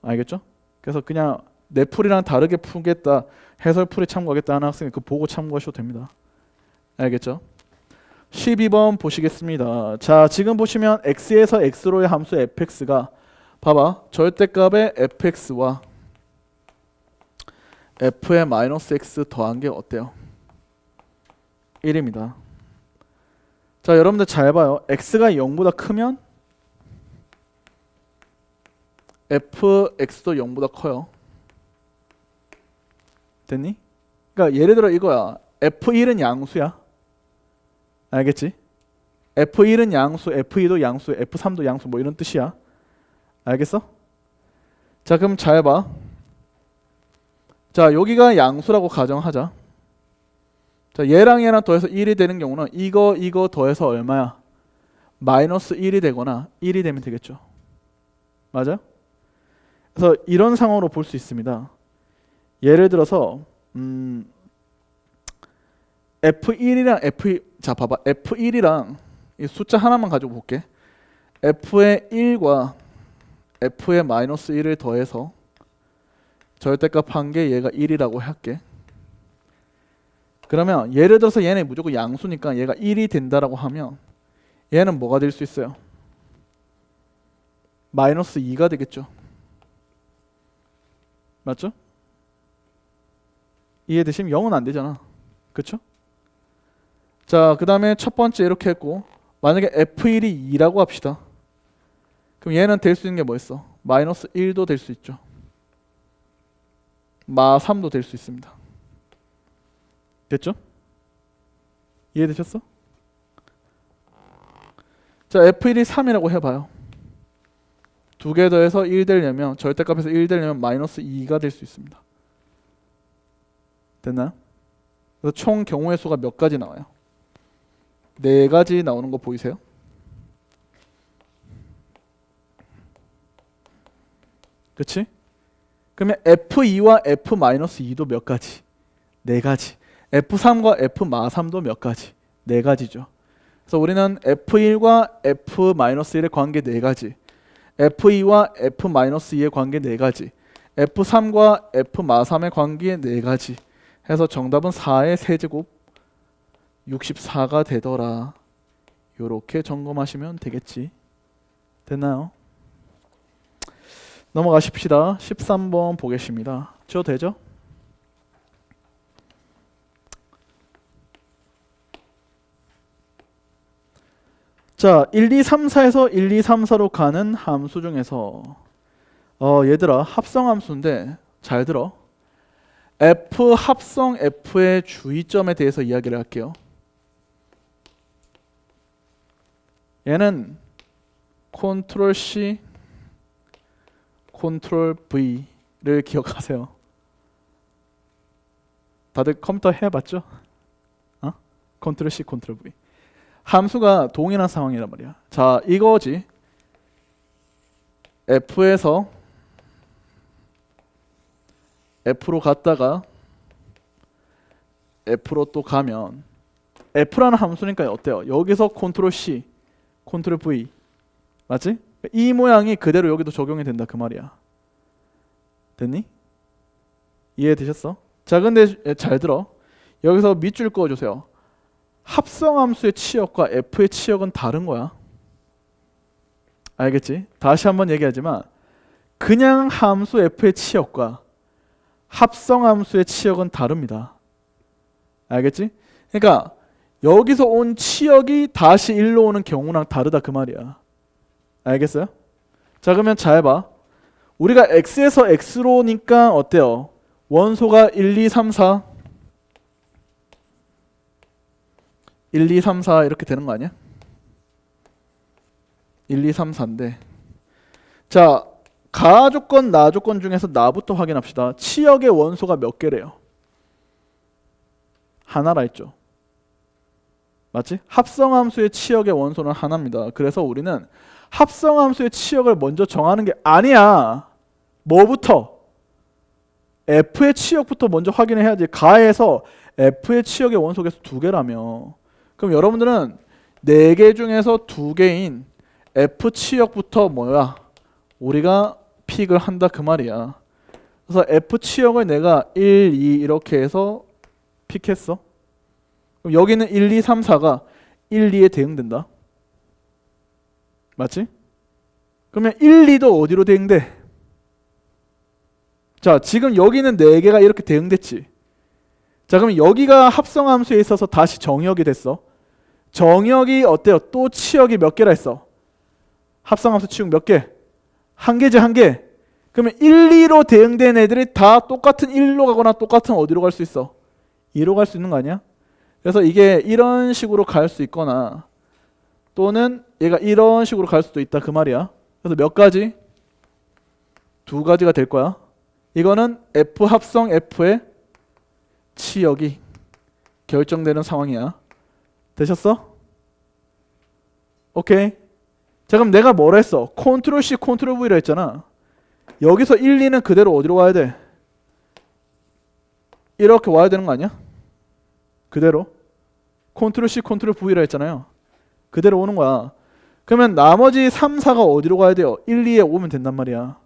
Speaker 1: 알겠죠? 그래서 그냥 내 풀이랑 다르게 풀겠다, 해설 풀이 참고하겠다 하는 학생은 그 보고 참고하셔도 됩니다. 알겠죠? 12번 보시겠습니다. 자, 지금 보시면 x에서 x로의 함수 fx가, 봐봐, 절대값의 fx와 f의 마이너스 x 더한 게 어때요? 1입니다. 자, 여러분들 잘 봐요. x가 0보다 크면 fx도 0보다 커요. 됐니? 그러니까 예를 들어 이거야. f1은 양수야. 알겠지? f1은 양수, f2도 양수, f3도 양수, 뭐 이런 뜻이야. 알겠어? 자, 그럼 잘 봐. 자, 여기가 양수라고 가정하자. 자, 얘랑 얘랑 더해서 1이 되는 경우는 이거 더해서 얼마야? 마이너스 1이 되거나 1이 되면 되겠죠. 맞아요? 그래서 이런 상황으로 볼 수 있습니다. 예를 들어서 F1이랑 자, 봐봐. F1이랑 이 숫자 하나만 가지고 볼게. F의 1과 F의 마이너스 1을 더해서 절대값 한 게 얘가 1이라고 할게. 그러면 예를 들어서 얘네 무조건 양수니까 얘가 1이 된다라고 하면 얘는 뭐가 될 수 있어요? 마이너스 2가 되겠죠. 맞죠? 이해되시면 0은 안 되잖아. 그쵸? 자, 그 다음에 첫 번째 이렇게 했고, 만약에 F1이 2라고 합시다. 그럼 얘는 될 수 있는 게 뭐 있어? 마이너스 1도 될 수 있죠. 마 3도 될 수 있습니다. 됐죠? 이해되셨어? 자, F1이 3이라고 해봐요. 두 개 더해서 1 되려면, 절대값에서 1 되려면 마이너스 2가 될 수 있습니다. 됐나요? 그래서 총 경우의 수가 몇 가지 나와요? 4가지 나오는 거 보이세요? 그치? 그러면 F2와 F-2도 몇 가지? 4가지. F3과 F-3도 몇 가지? 4가지죠. 그래서 우리는 F1과 F-1의 관계 4가지, F2와 F-2의 관계 4가지, F3과 F-3의 관계 4가지 해서 정답은 4의 세제곱 64가 되더라. 요렇게 점검하시면 되겠지. 됐나요? 넘어가십시다. 13번 보겠습니다. 저 되죠? 자, 1, 2, 3, 4에서 1, 2, 3, 4로 가는 함수 중에서 얘들아, 합성함수인데 잘 들어. F 합성 F의 주의점에 대해서 이야기를 할게요. 얘는 컨트롤 C, 컨트롤 V를 기억하세요. 다들 컴퓨터 해봤죠? 컨트롤 C, 컨트롤 V. 함수가 동일한 상황이란 말이야. 자, 이거지. F에서 F로 갔다가 F로 또 가면 F라는 함수니까 어때요? 여기서 컨트롤 C, 컨트롤 V 맞지? 이 모양이 그대로 여기도 적용이 된다 그 말이야. 됐니? 이해되셨어? 자, 근데 잘 들어. 여기서 밑줄 그어주세요. 합성함수의 치역과 f의 치역은 다른 거야. 알겠지? 다시 한번 얘기하지만 그냥 함수 f의 치역과 합성함수의 치역은 다릅니다. 알겠지? 그러니까 여기서 온 치역이 다시 1로 오는 경우랑 다르다 그 말이야. 알겠어요? 자, 그러면 잘 봐. 우리가 x에서 x로 오니까 어때요? 원소가 1, 2, 3, 4 1, 2, 3, 4 이렇게 되는 거 아니야? 1, 2, 3, 4인데 자, 가 조건, 나 조건 중에서 나부터 확인합시다. 치역의 원소가 몇 개래요? 하나라 했죠. 맞지? 합성함수의 치역의 원소는 하나입니다. 그래서 우리는 합성함수의 치역을 먼저 정하는 게 아니야. 뭐부터? f의 치역부터 먼저 확인을 해야지. 가에서 f의 치역의 원소가 두 개라며. 그럼 여러분들은 4개 중에서 2개인 f 치역부터 뭐야? 우리가 픽을 한다 그 말이야. 그래서 f 치역을 내가 1, 2 이렇게 해서 픽했어. 그럼 여기는 1, 2, 3, 4가 1, 2에 대응된다. 맞지? 그러면 1, 2도 어디로 대응돼? 자, 지금 여기는 4개가 이렇게 대응됐지. 자, 그럼 여기가 합성함수에 있어서 다시 정역이 됐어. 정역이 어때요? 또 치역이 몇 개라 했어? 합성함수 치역 몇 개? 한 개지, 한 개. 그러면 1, 2로 대응된 애들이 다 똑같은 1로 가거나 똑같은 어디로 갈 수 있어? 2로 갈 수 있는 거 아니야? 그래서 이게 이런 식으로 갈 수 있거나 또는 얘가 이런 식으로 갈 수도 있다 그 말이야. 그래서 몇 가지? 2가지가 될 거야. 이거는 F 합성 F의 치역이 결정되는 상황이야. 되셨어? 오케이. 자, 그럼 내가 뭐라 했어? 컨트롤 C, 컨트롤 V라 했잖아. 여기서 1, 2는 그대로 어디로 와야 돼? 이렇게 와야 되는 거 아니야? 그대로. 컨트롤 C, 컨트롤 V라 했잖아요. 그대로 오는 거야. 그러면 나머지 3, 4가 어디로 가야 돼요? 1, 2에 오면 된단 말이야.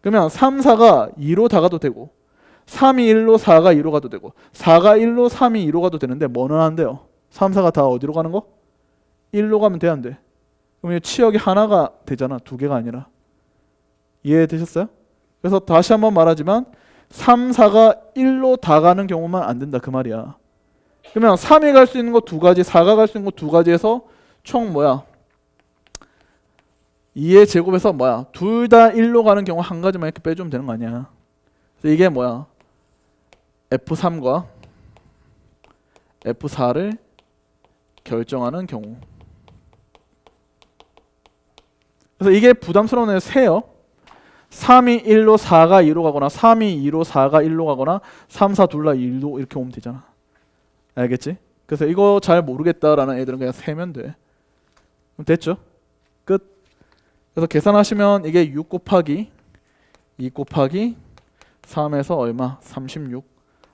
Speaker 1: 그러면 3, 4가 2로 다 가도 되고 3이 1로 4가 2로 가도 되고 4가 1로 3이 2로 가도 되는데 뭐는 안 돼요? 3, 4가 다 어디로 가는 거? 1로 가면 돼, 안 돼? 그럼 치역이 하나가 되잖아. 2개가 아니라. 이해되셨어요? 그래서 다시 한번 말하지만 3, 4가 1로 다 가는 경우만 안 된다 그 말이야. 그러면 3이 갈 수 있는 거 2가지, 4가 갈 수 있는 거 2가지에서 총 뭐야? 2의 제곱에서 뭐야? 둘 다 1로 가는 경우 한 가지만 이렇게 빼주면 되는 거 아니야. 그래서 이게 뭐야? F3과 F4를 결정하는 경우. 그래서 이게 부담스러운 애 세요. 3이 1로 4가 2로 가거나 3이 2로 4가 1로 가거나 3, 4 둘 다 1로 이렇게 오면 되잖아. 알겠지? 그래서 이거 잘 모르겠다라는 애들은 그냥 세면 돼. 그럼 됐죠? 끝. 그래서 계산하시면 이게 6 곱하기 2 곱하기 3에서 얼마? 36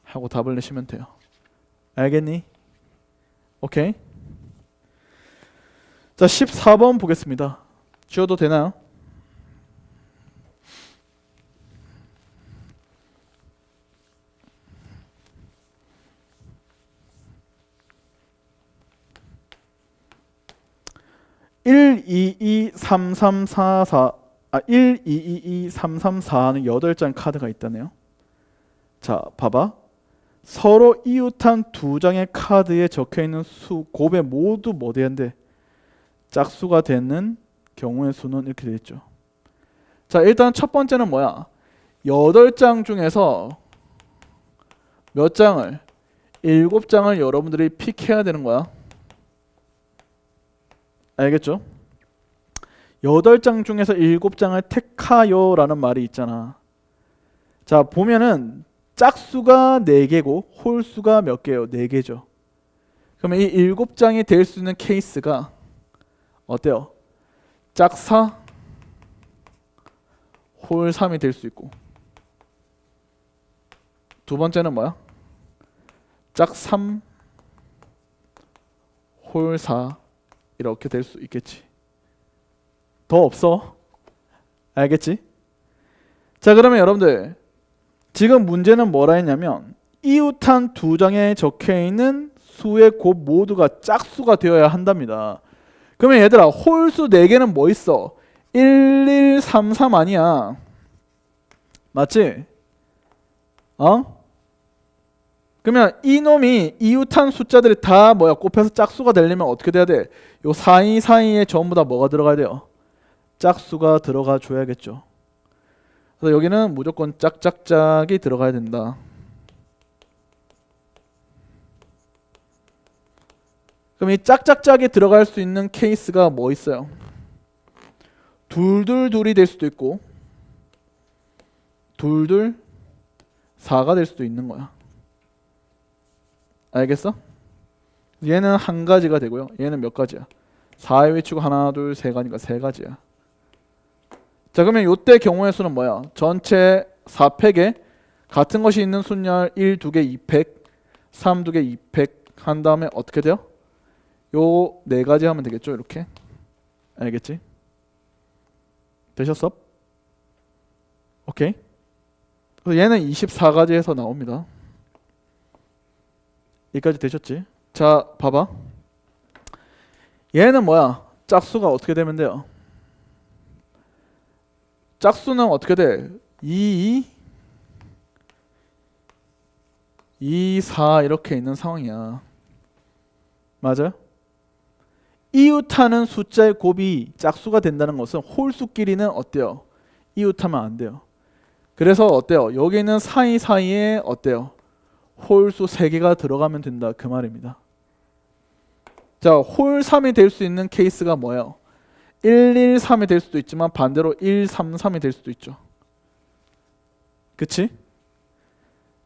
Speaker 1: 하고 답을 내시면 돼요. 알겠니? 오케이. 자, 14번 보겠습니다. 지워도 되나요? (1, 2, 2, 3, 3, 4, 4) 1, 2, 2, 2, 3, 3, 4는 8장 카드가 있다네요. 자, 봐봐. 서로 이웃한 2장의 카드에 적혀있는 수 곱에 모두 뭐 돼야 돼? 짝수가 되는 경우의 수는 이렇게 되어 있죠. 자, 일단 첫 번째는 뭐야? 8장 중에서 몇 장을? 7장을 여러분들이 픽해야 되는 거야. 알겠죠? 8장 중에서 7장을 택하여 라는 말이 있잖아. 자, 보면은 짝수가 4개고 홀수가 몇 개예요? 4개죠. 그러면 이 7장이 될 수 있는 케이스가 어때요? 짝4, 홀3이 될 수 있고, 두 번째는 뭐야? 짝3, 홀4 이렇게 될 수 있겠지. 더 없어. 알겠지? 자, 그러면 여러분들 지금 문제는 뭐라 했냐면 이웃한 두 장에 적혀있는 수의 곱 모두가 짝수가 되어야 한답니다. 그러면 얘들아 홀수 4개는 뭐 있어? 1, 1, 3, 3 아니야. 맞지? 그러면 이놈이 이웃한 숫자들이 다 뭐야? 곱해서 짝수가 되려면 어떻게 돼야 돼? 요 사이사이에 전부 다 뭐가 들어가야 돼요? 짝수가 들어가 줘야겠죠. 그래서 여기는 무조건 짝짝짝이 들어가야 된다. 그럼 이 짝짝짝이 들어갈 수 있는 케이스가 뭐 있어요? 둘둘둘이 될 수도 있고 둘둘 4가 될 수도 있는 거야. 알겠어? 얘는 한 가지가 되고요. 얘는 몇 가지야? 4의 위치고 하나, 둘, 세 가지니까 세 가지야. 자, 그러면 요때 경우의 수는 뭐야? 전체 4팩에 같은 것이 있는 순열 1, 2개, 2팩, 3, 2개, 2팩 한 다음에 어떻게 돼요? 요 네 가지 하면 되겠죠? 이렇게. 알겠지? 되셨어? 오케이. 그래서 얘는 24가지 해서 나옵니다. 여기까지 되셨지? 자, 봐봐. 얘는 뭐야? 짝수가 어떻게 되면 돼요? 짝수는 어떻게 돼? 2, 2, 4 이렇게 있는 상황이야. 맞아요? 이웃하는 숫자의 곱이 짝수가 된다는 것은 홀수끼리는 어때요? 이웃하면 안 돼요. 그래서 어때요? 여기 있는 사이사이에 어때요? 홀수 3개가 들어가면 된다 그 말입니다. 자, 홀 3이 될 수 있는 케이스가 뭐예요? 1, 1, 3이 될 수도 있지만 반대로 1, 3, 3이 될 수도 있죠. 그치?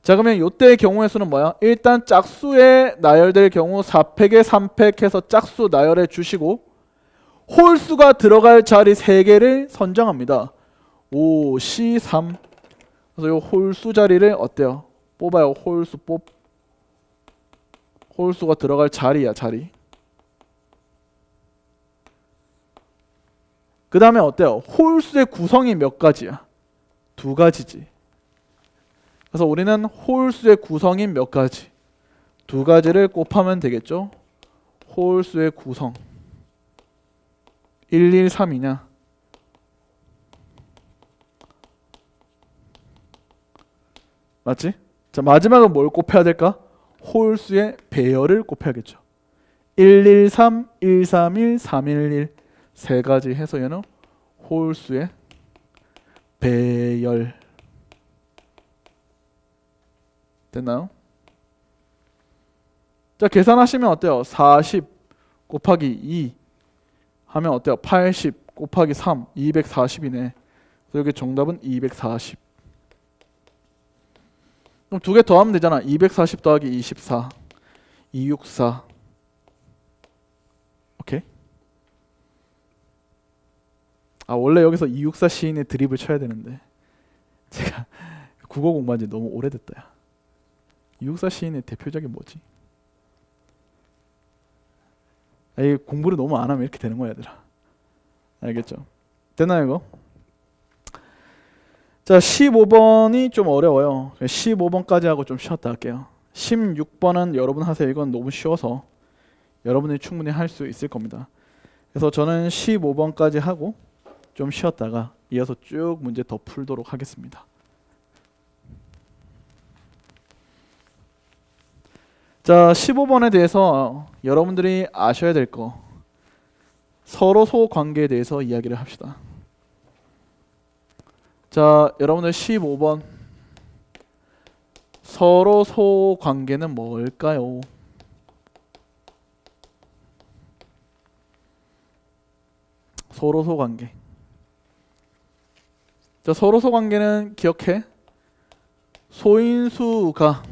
Speaker 1: 자, 그러면 이때의 경우의 수는 뭐야? 일단 짝수에 나열될 경우 4팩에 3팩 해서 짝수 나열해 주시고 홀수가 들어갈 자리 3개를 선정합니다. 5, C, 3. 그래서 이 홀수 자리를 어때요? 뽑아요. 홀수 홀수가 들어갈 자리야, 자리. 그 다음에 어때요? 홀수의 구성이 몇 가지야? 2가지지. 그래서 우리는 홀수의 구성인 몇 가지? 2가지를 곱하면 되겠죠? 홀수의 구성 1, 1, 3이냐? 맞지? 자, 마지막은 뭘 곱해야 될까? 홀수의 배열을 곱해야겠죠. 1, 1, 3, 1, 3, 1, 3, 1, 1 세 가지 해서 얘는 홀수의 배열. 됐나요? 자, 계산하시면 어때요? 40 곱하기 2 하면 어때요? 80 곱하기 3 240이네. 그래서 여기 정답은 240. 그럼 2개 더하면 되잖아. 240 더하기 24 264. 오케이. 아, 원래 여기서 264 시인의 드립을 쳐야 되는데 제가 국어 공부한 지 너무 오래됐다. 야. 264 시인의 대표작이 뭐지? 이 공부를 너무 안 하면 이렇게 되는 거야, 얘들아. 알겠죠? 됐나요, 이거? 자, 15번이 좀 어려워요. 15번까지 하고 좀 쉬었다 할게요. 16번은 여러분 하세요. 이건 너무 쉬워서 여러분이 충분히 할 수 있을 겁니다. 그래서 저는 15번까지 하고 좀 쉬었다가 이어서 쭉 문제 더 풀도록 하겠습니다. 자, 15번에 대해서 여러분들이 아셔야 될 거 서로소 관계에 대해서 이야기를 합시다. 자, 여러분들 15번 서로소 관계는 뭘까요? 서로소 관계. 자, 서로소 관계는 기억해. 소인수가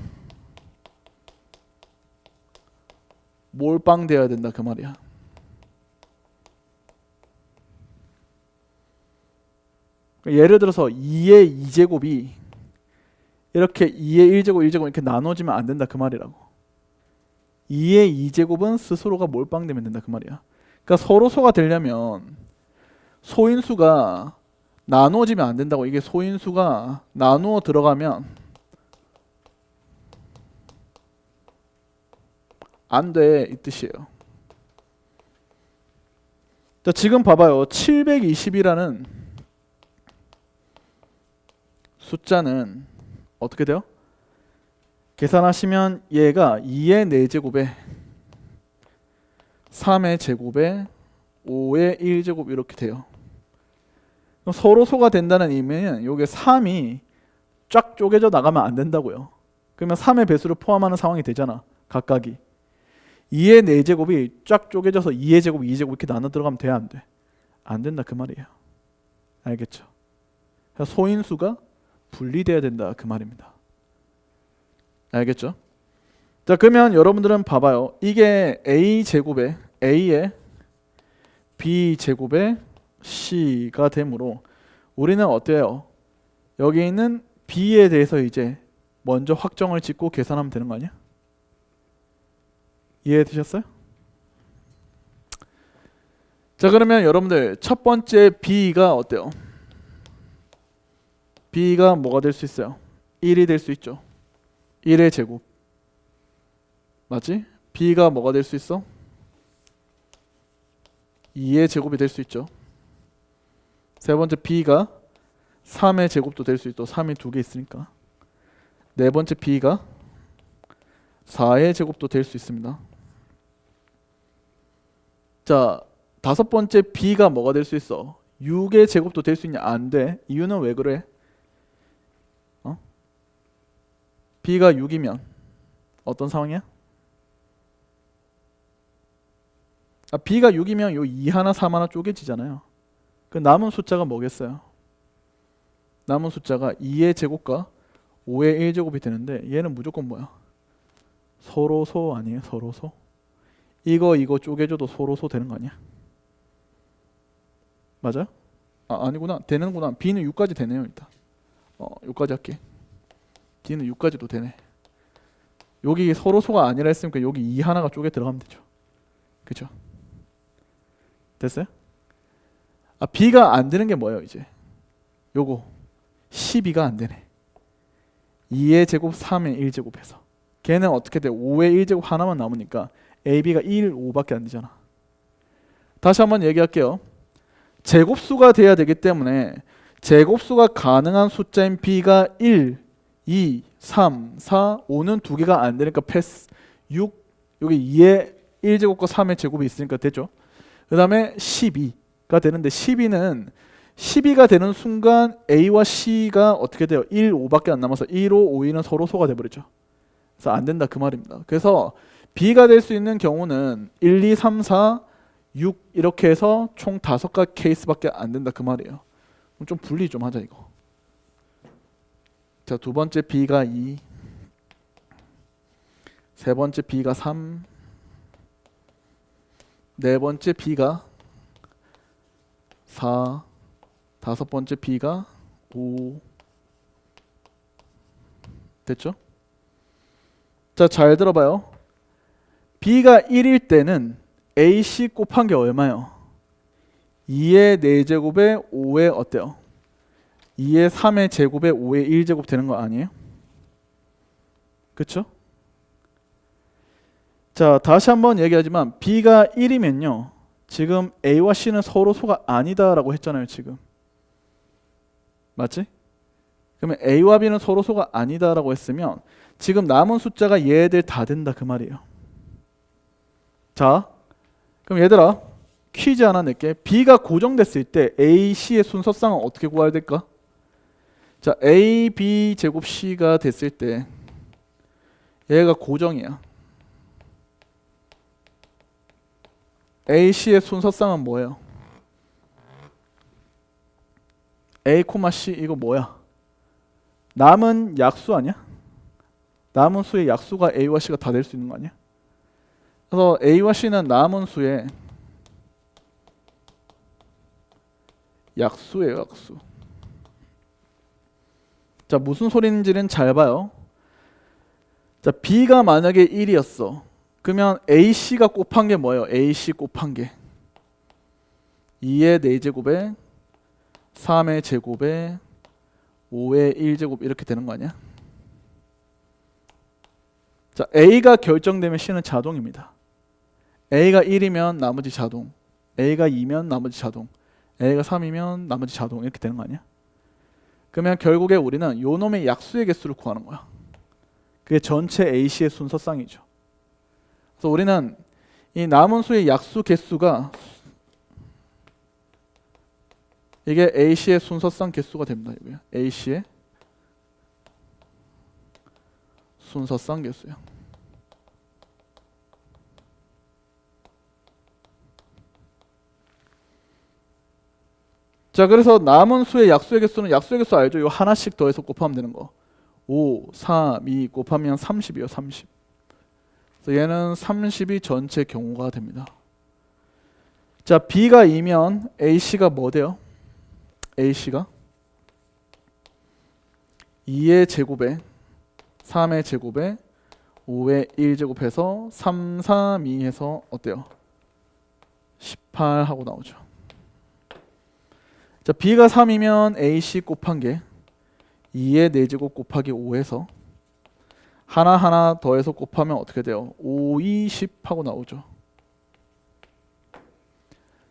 Speaker 1: 몰빵되어야 된다 그 말이야. 예를 들어서 2의 2제곱이 이렇게 2의 1제곱 1제곱 이렇게 나눠지면 안 된다 그 말이라고. 2의 2제곱은 스스로가 몰빵되면 된다 그 말이야. 그러니까 서로소가 되려면 소인수가 나누어지면 안 된다고. 이게 소인수가 나누어 들어가면 안 돼, 이 뜻이에요. 자, 지금 봐봐요. 720이라는 숫자는 어떻게 돼요? 계산하시면 얘가 2의 4제곱에 3의 제곱에 5의 1제곱 이렇게 돼요. 그럼 서로 소가 된다는 의미는 요게 3이 쫙 쪼개져 나가면 안 된다고요. 그러면 3의 배수를 포함하는 상황이 되잖아, 각각이. 2의 4제곱이 쫙 쪼개져서 2의 제곱, 2제곱 이렇게 나눠 들어가면 돼, 안 돼? 안 된다 그 말이에요. 알겠죠? 그래서 소인수가 분리돼야 된다 그 말입니다. 알겠죠? 자, 그러면 여러분들은 봐봐요. 이게 A제곱에 A에 B제곱에 C가 되므로 우리는 어때요? 여기 있는 B에 대해서 이제 먼저 확정을 짓고 계산하면 되는 거 아니야? 이해되셨어요? 자, 그러면 여러분들 첫 번째 B가 어때요? B가 뭐가 될 수 있어요? 1이 될 수 있죠. 1의 제곱. 맞지? B가 뭐가 될 수 있어? 2의 제곱이 될 수 있죠. 세 번째 B가 3의 제곱도 될 수 있죠. 3이 두 개 있으니까. 네 번째 B가 4의 제곱도 될 수 있습니다. 자, 다섯 번째 B가 뭐가 될 수 있어? 6의 제곱도 될 수 있냐? 안 돼. 이유는 왜 그래? B가 6이면 어떤 상황이야? B가 6이면 요 2 하나 3 하나 쪼개지잖아요. 그 남은 숫자가 뭐겠어요? 남은 숫자가 2의 제곱과 5의 1제곱이 되는데 얘는 무조건 뭐야? 서로소 아니에요? 서로소? 이거 쪼개줘도 서로소 되는 거 아니야? 맞아요? 아니구나. 되는구나. B는 6까지 되네요. 일단 6까지 할게. D는 6까지도 되네. 여기 서로소가 아니라 했으니까 여기 2 하나가 쪼개 들어가면 되죠. 그죠? 됐어요? B가 안 되는 게 뭐예요 이제? 요거 12가 안 되네. 2의 제곱 3의 1제곱 해서 걔는 어떻게 돼? 5의 1제곱 하나만 남으니까 AB가 1, 5밖에 안 되잖아. 다시 한번 얘기할게요. 제곱수가 돼야 되기 때문에 제곱수가 가능한 숫자인 B가 1, 2, 3, 4, 5는 두 개가 안 되니까 패스. 6, 여기 2의 1제곱과 3의 제곱이 있으니까 되죠. 그 다음에 12가 되는데 12는 12가 되는 순간 A와 C가 어떻게 돼요? 1, 5밖에 안 남아서 1, 5, 5, 2는 서로 소가 돼버리죠. 그래서 안 된다 그 말입니다. 그래서 B가 될 수 있는 경우는 1, 2, 3, 4, 6 이렇게 해서 총 5가지 케이스밖에 안 된다 그 말이에요. 그럼 좀 분리 좀 하자 이거. 자, 두 번째 B가 2, 세 번째 B가 3, 네 번째 B가 4, 다섯 번째 B가 5. 됐죠? 자, 잘 들어봐요. B가 1일 때는 AC 곱한 게 얼마예요? 2의 4제곱에 5의 어때요? 2의 3의 제곱에 5의 1제곱 되는 거 아니에요? 그쵸? 자, 다시 한번 얘기하지만 B가 1이면요 지금 A와 C는 서로 소가 아니다 라고 했잖아요 지금. 맞지? 그러면 A와 B는 서로 소가 아니다 라고 했으면 지금 남은 숫자가 얘들 다 된다 그 말이에요. 자, 그럼 얘들아 퀴즈 하나 낼게. B가 고정됐을 때 A, C의 순서쌍은 어떻게 구해야 될까? 자, A, B 제곱 C가 됐을 때 얘가 고정이야. A, C의 순서쌍은 뭐예요? A, C 이거 뭐야? 남은 약수 아니야? 남은 수의 약수가 A와 C가 다 될 수 있는 거 아니야? 그래서 A와 C는 남은 수의 약수예요, 약수. 자, 무슨 소리인지는 잘 봐요. 자, B가 만약에 1이었어. 그러면 AC가 곱한 게 뭐예요? AC 곱한 게 2의 4제곱에 3의 제곱에 5의 1제곱 이렇게 되는 거 아니야? 자, A가 결정되면 C는 자동입니다. A가 1이면 나머지 자동, A가 2면 나머지 자동, A가 3이면 나머지 자동 이렇게 되는 거 아니야? 그러면 결국에 우리는 요 놈의 약수의 개수를 구하는 거야. 그게 전체 AC의 순서쌍이죠. 그래서 우리는 이 남은 수의 약수 개수가 이게 AC의 순서쌍 개수가 됩니다. 이거요. AC의 순서쌍 개수요. 자, 그래서 남은 수의 약수의 개수는 약수의 개수 알죠? 요 하나씩 더해서 곱하면 되는 거. 5, 3, 2 곱하면 30이요. 30. 그래서 얘는 30이 전체 경우가 됩니다. 자, B가 2면 AC가 뭐 돼요? AC가 2의 제곱에 3의 제곱에 5의 1제곱해서 3, 3, 2 해서 어때요? 18 하고 나오죠. 자, B가 3이면 AC 곱한 게 2의 4제곱 곱하기 5해서 하나하나 더해서 곱하면 어떻게 돼요? 5, 2, 10 하고 나오죠.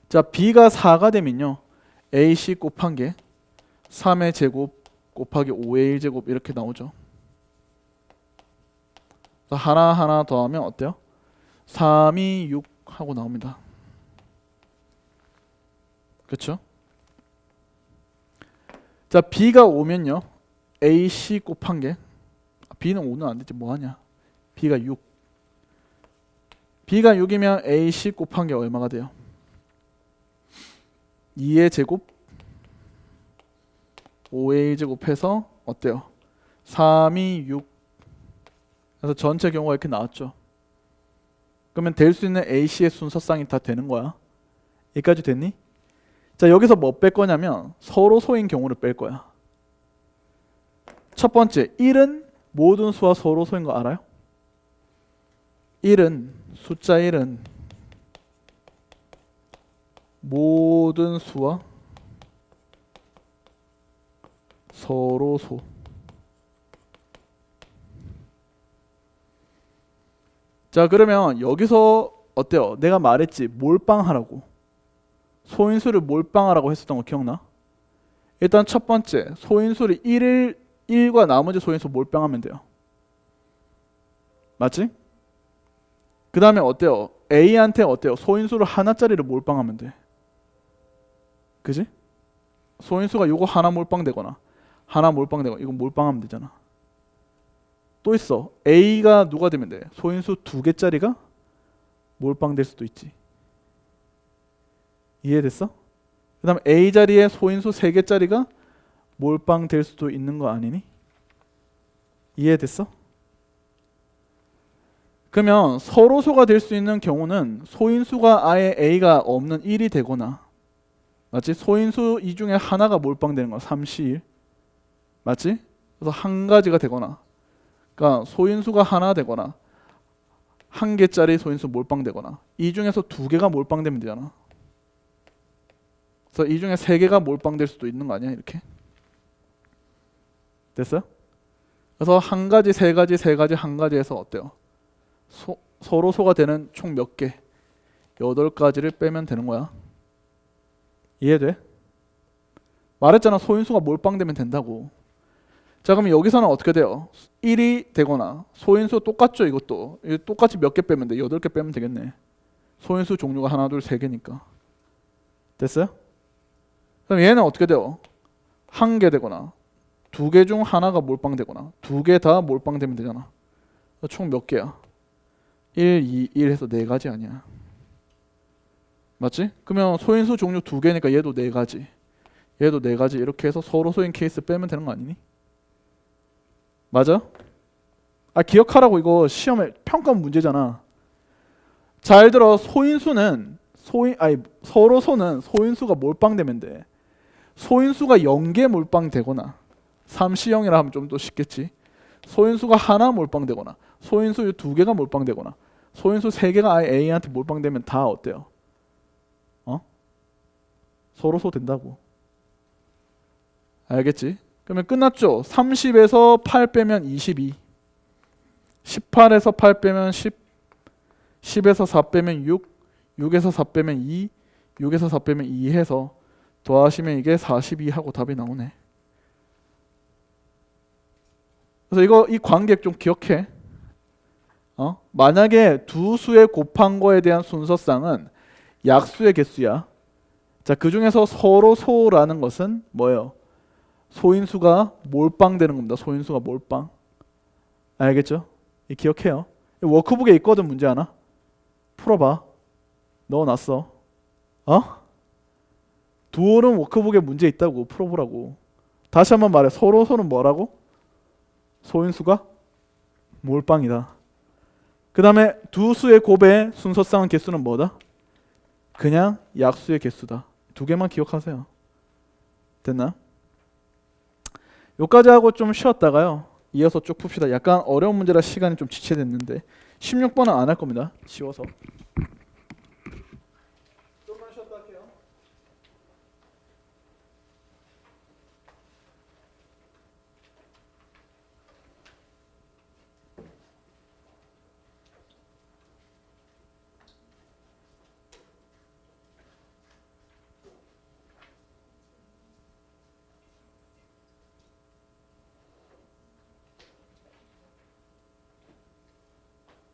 Speaker 1: 자, B가 4가 되면요. AC 곱한 게 3의 제곱 곱하기 5의 1제곱 이렇게 나오죠. 하나하나 더하면 어때요? 3, 2, 6 하고 나옵니다. 그렇죠? 자, B가 5면요. AC 곱한 게 B는 5는 안 되지 뭐하냐. B가 6. B가 6이면 AC 곱한 게 얼마가 돼요? 2의 제곱 5의 1제곱 해서 어때요? 3, 2, 6. 그래서 전체 경우가 이렇게 나왔죠. 그러면 될 수 있는 AC의 순서쌍이 다 되는 거야. 여기까지 됐니? 자, 여기서 뭐 뺄 거냐면 서로 소인 경우를 뺄 거야. 첫 번째, 1은 모든 수와 서로 소인 거 알아요? 1은 숫자 1은 모든 수와 서로 소. 자, 그러면 여기서 어때요? 내가 말했지 몰빵하라고. 소인수를 몰빵하라고 했었던 거 기억나? 일단 첫 번째, 소인수를 1과 나머지 소인수 몰빵하면 돼요. 맞지? 그 다음에 어때요? A한테 어때요? 소인수를 하나짜리를 몰빵하면 돼. 그지? 소인수가 요거 하나 몰빵되거나 하나 몰빵되거나 이거 몰빵하면 되잖아. 또 있어. A가 누가 되면 돼? 소인수 2개짜리가 몰빵될 수도 있지. 이해됐어? 그 다음에 A 자리에 소인수 3개짜리가 몰빵될 수도 있는 거 아니니? 이해됐어? 그러면 서로소가 될 수 있는 경우는 소인수가 아예 A가 없는 1이 되거나 맞지? 소인수 이 중에 하나가 몰빵되는 거야. 3, 1 맞지? 그래서 한 가지가 되거나 그러니까 소인수가 하나 되거나 한 개짜리 소인수 몰빵되거나 이 중에서 2개가 몰빵되면 되잖아. 그래서 이 중에 3개가 몰빵될 수도 있는 거 아니야? 이렇게 됐어요? 그래서 한 가지, 세 가지, 세 가지, 한 가지 해서 어때요? 서로 소가 되는 총 몇 개? 8가지를 빼면 되는 거야. 이해돼? 말했잖아. 소인수가 몰빵되면 된다고. 자, 그럼 여기서는 어떻게 돼요? 1이 되거나 소인수 똑같죠? 이것도 똑같이 몇 개 빼면 돼? 8개 빼면 되겠네. 소인수 종류가 하나, 둘, 세 개니까. 됐어요? 그럼 얘는 어떻게 돼요? 1개 되거나 2개 중 하나가 몰빵되거나 2개 다 몰빵되면 되잖아. 총 몇 개야? 1, 2, 1 해서 4가지 아니야. 맞지? 그러면 소인수 종류 2개니까 얘도 4가지. 얘도 4가지 이렇게 해서 서로 소인 케이스 빼면 되는 거 아니니? 맞아? 아, 기억하라고. 이거 시험에 평가 문제잖아. 잘 들어. 소인수는 서로 소는 소인수가 몰빵되면 돼. 소인수가 0개 몰빵되거나 3C0이라 하면 좀 더 쉽겠지. 소인수가 하나 몰빵되거나 소인수 2개가 몰빵되거나 소인수 3개가 아예 A한테 몰빵되면 다 어때요? 서로 소 된다고. 알겠지? 그러면 끝났죠? 30에서 8 빼면 22, 18에서 8 빼면 10, 10에서 4 빼면 6, 6에서 4 빼면 2, 6에서 4 빼면 2 해서 더하시면 이게 42 하고 답이 나오네. 그래서 이 관계 좀 기억해. 만약에 두 수의 곱한 거에 대한 순서쌍은 약수의 개수야. 자, 그 중에서 서로 소라는 것은 뭐예요? 소인수가 몰빵 되는 겁니다. 소인수가 몰빵. 알겠죠? 기억해요. 워크북에 있거든. 문제 하나. 풀어봐. 넣어놨어. 두올은 워크북에 문제 있다고. 풀어보라고. 다시 한번 말해. 서로 소는 뭐라고? 소인수가 몰빵이다. 그 다음에 두 수의 곱의 순서쌍은 개수는 뭐다? 그냥 약수의 개수다. 두 개만 기억하세요. 됐나? 여기까지 하고 좀 쉬었다가요. 이어서 쭉 풉시다. 약간 어려운 문제라 시간이 좀 지체됐는데 16번은 안 할 겁니다. 쉬워서.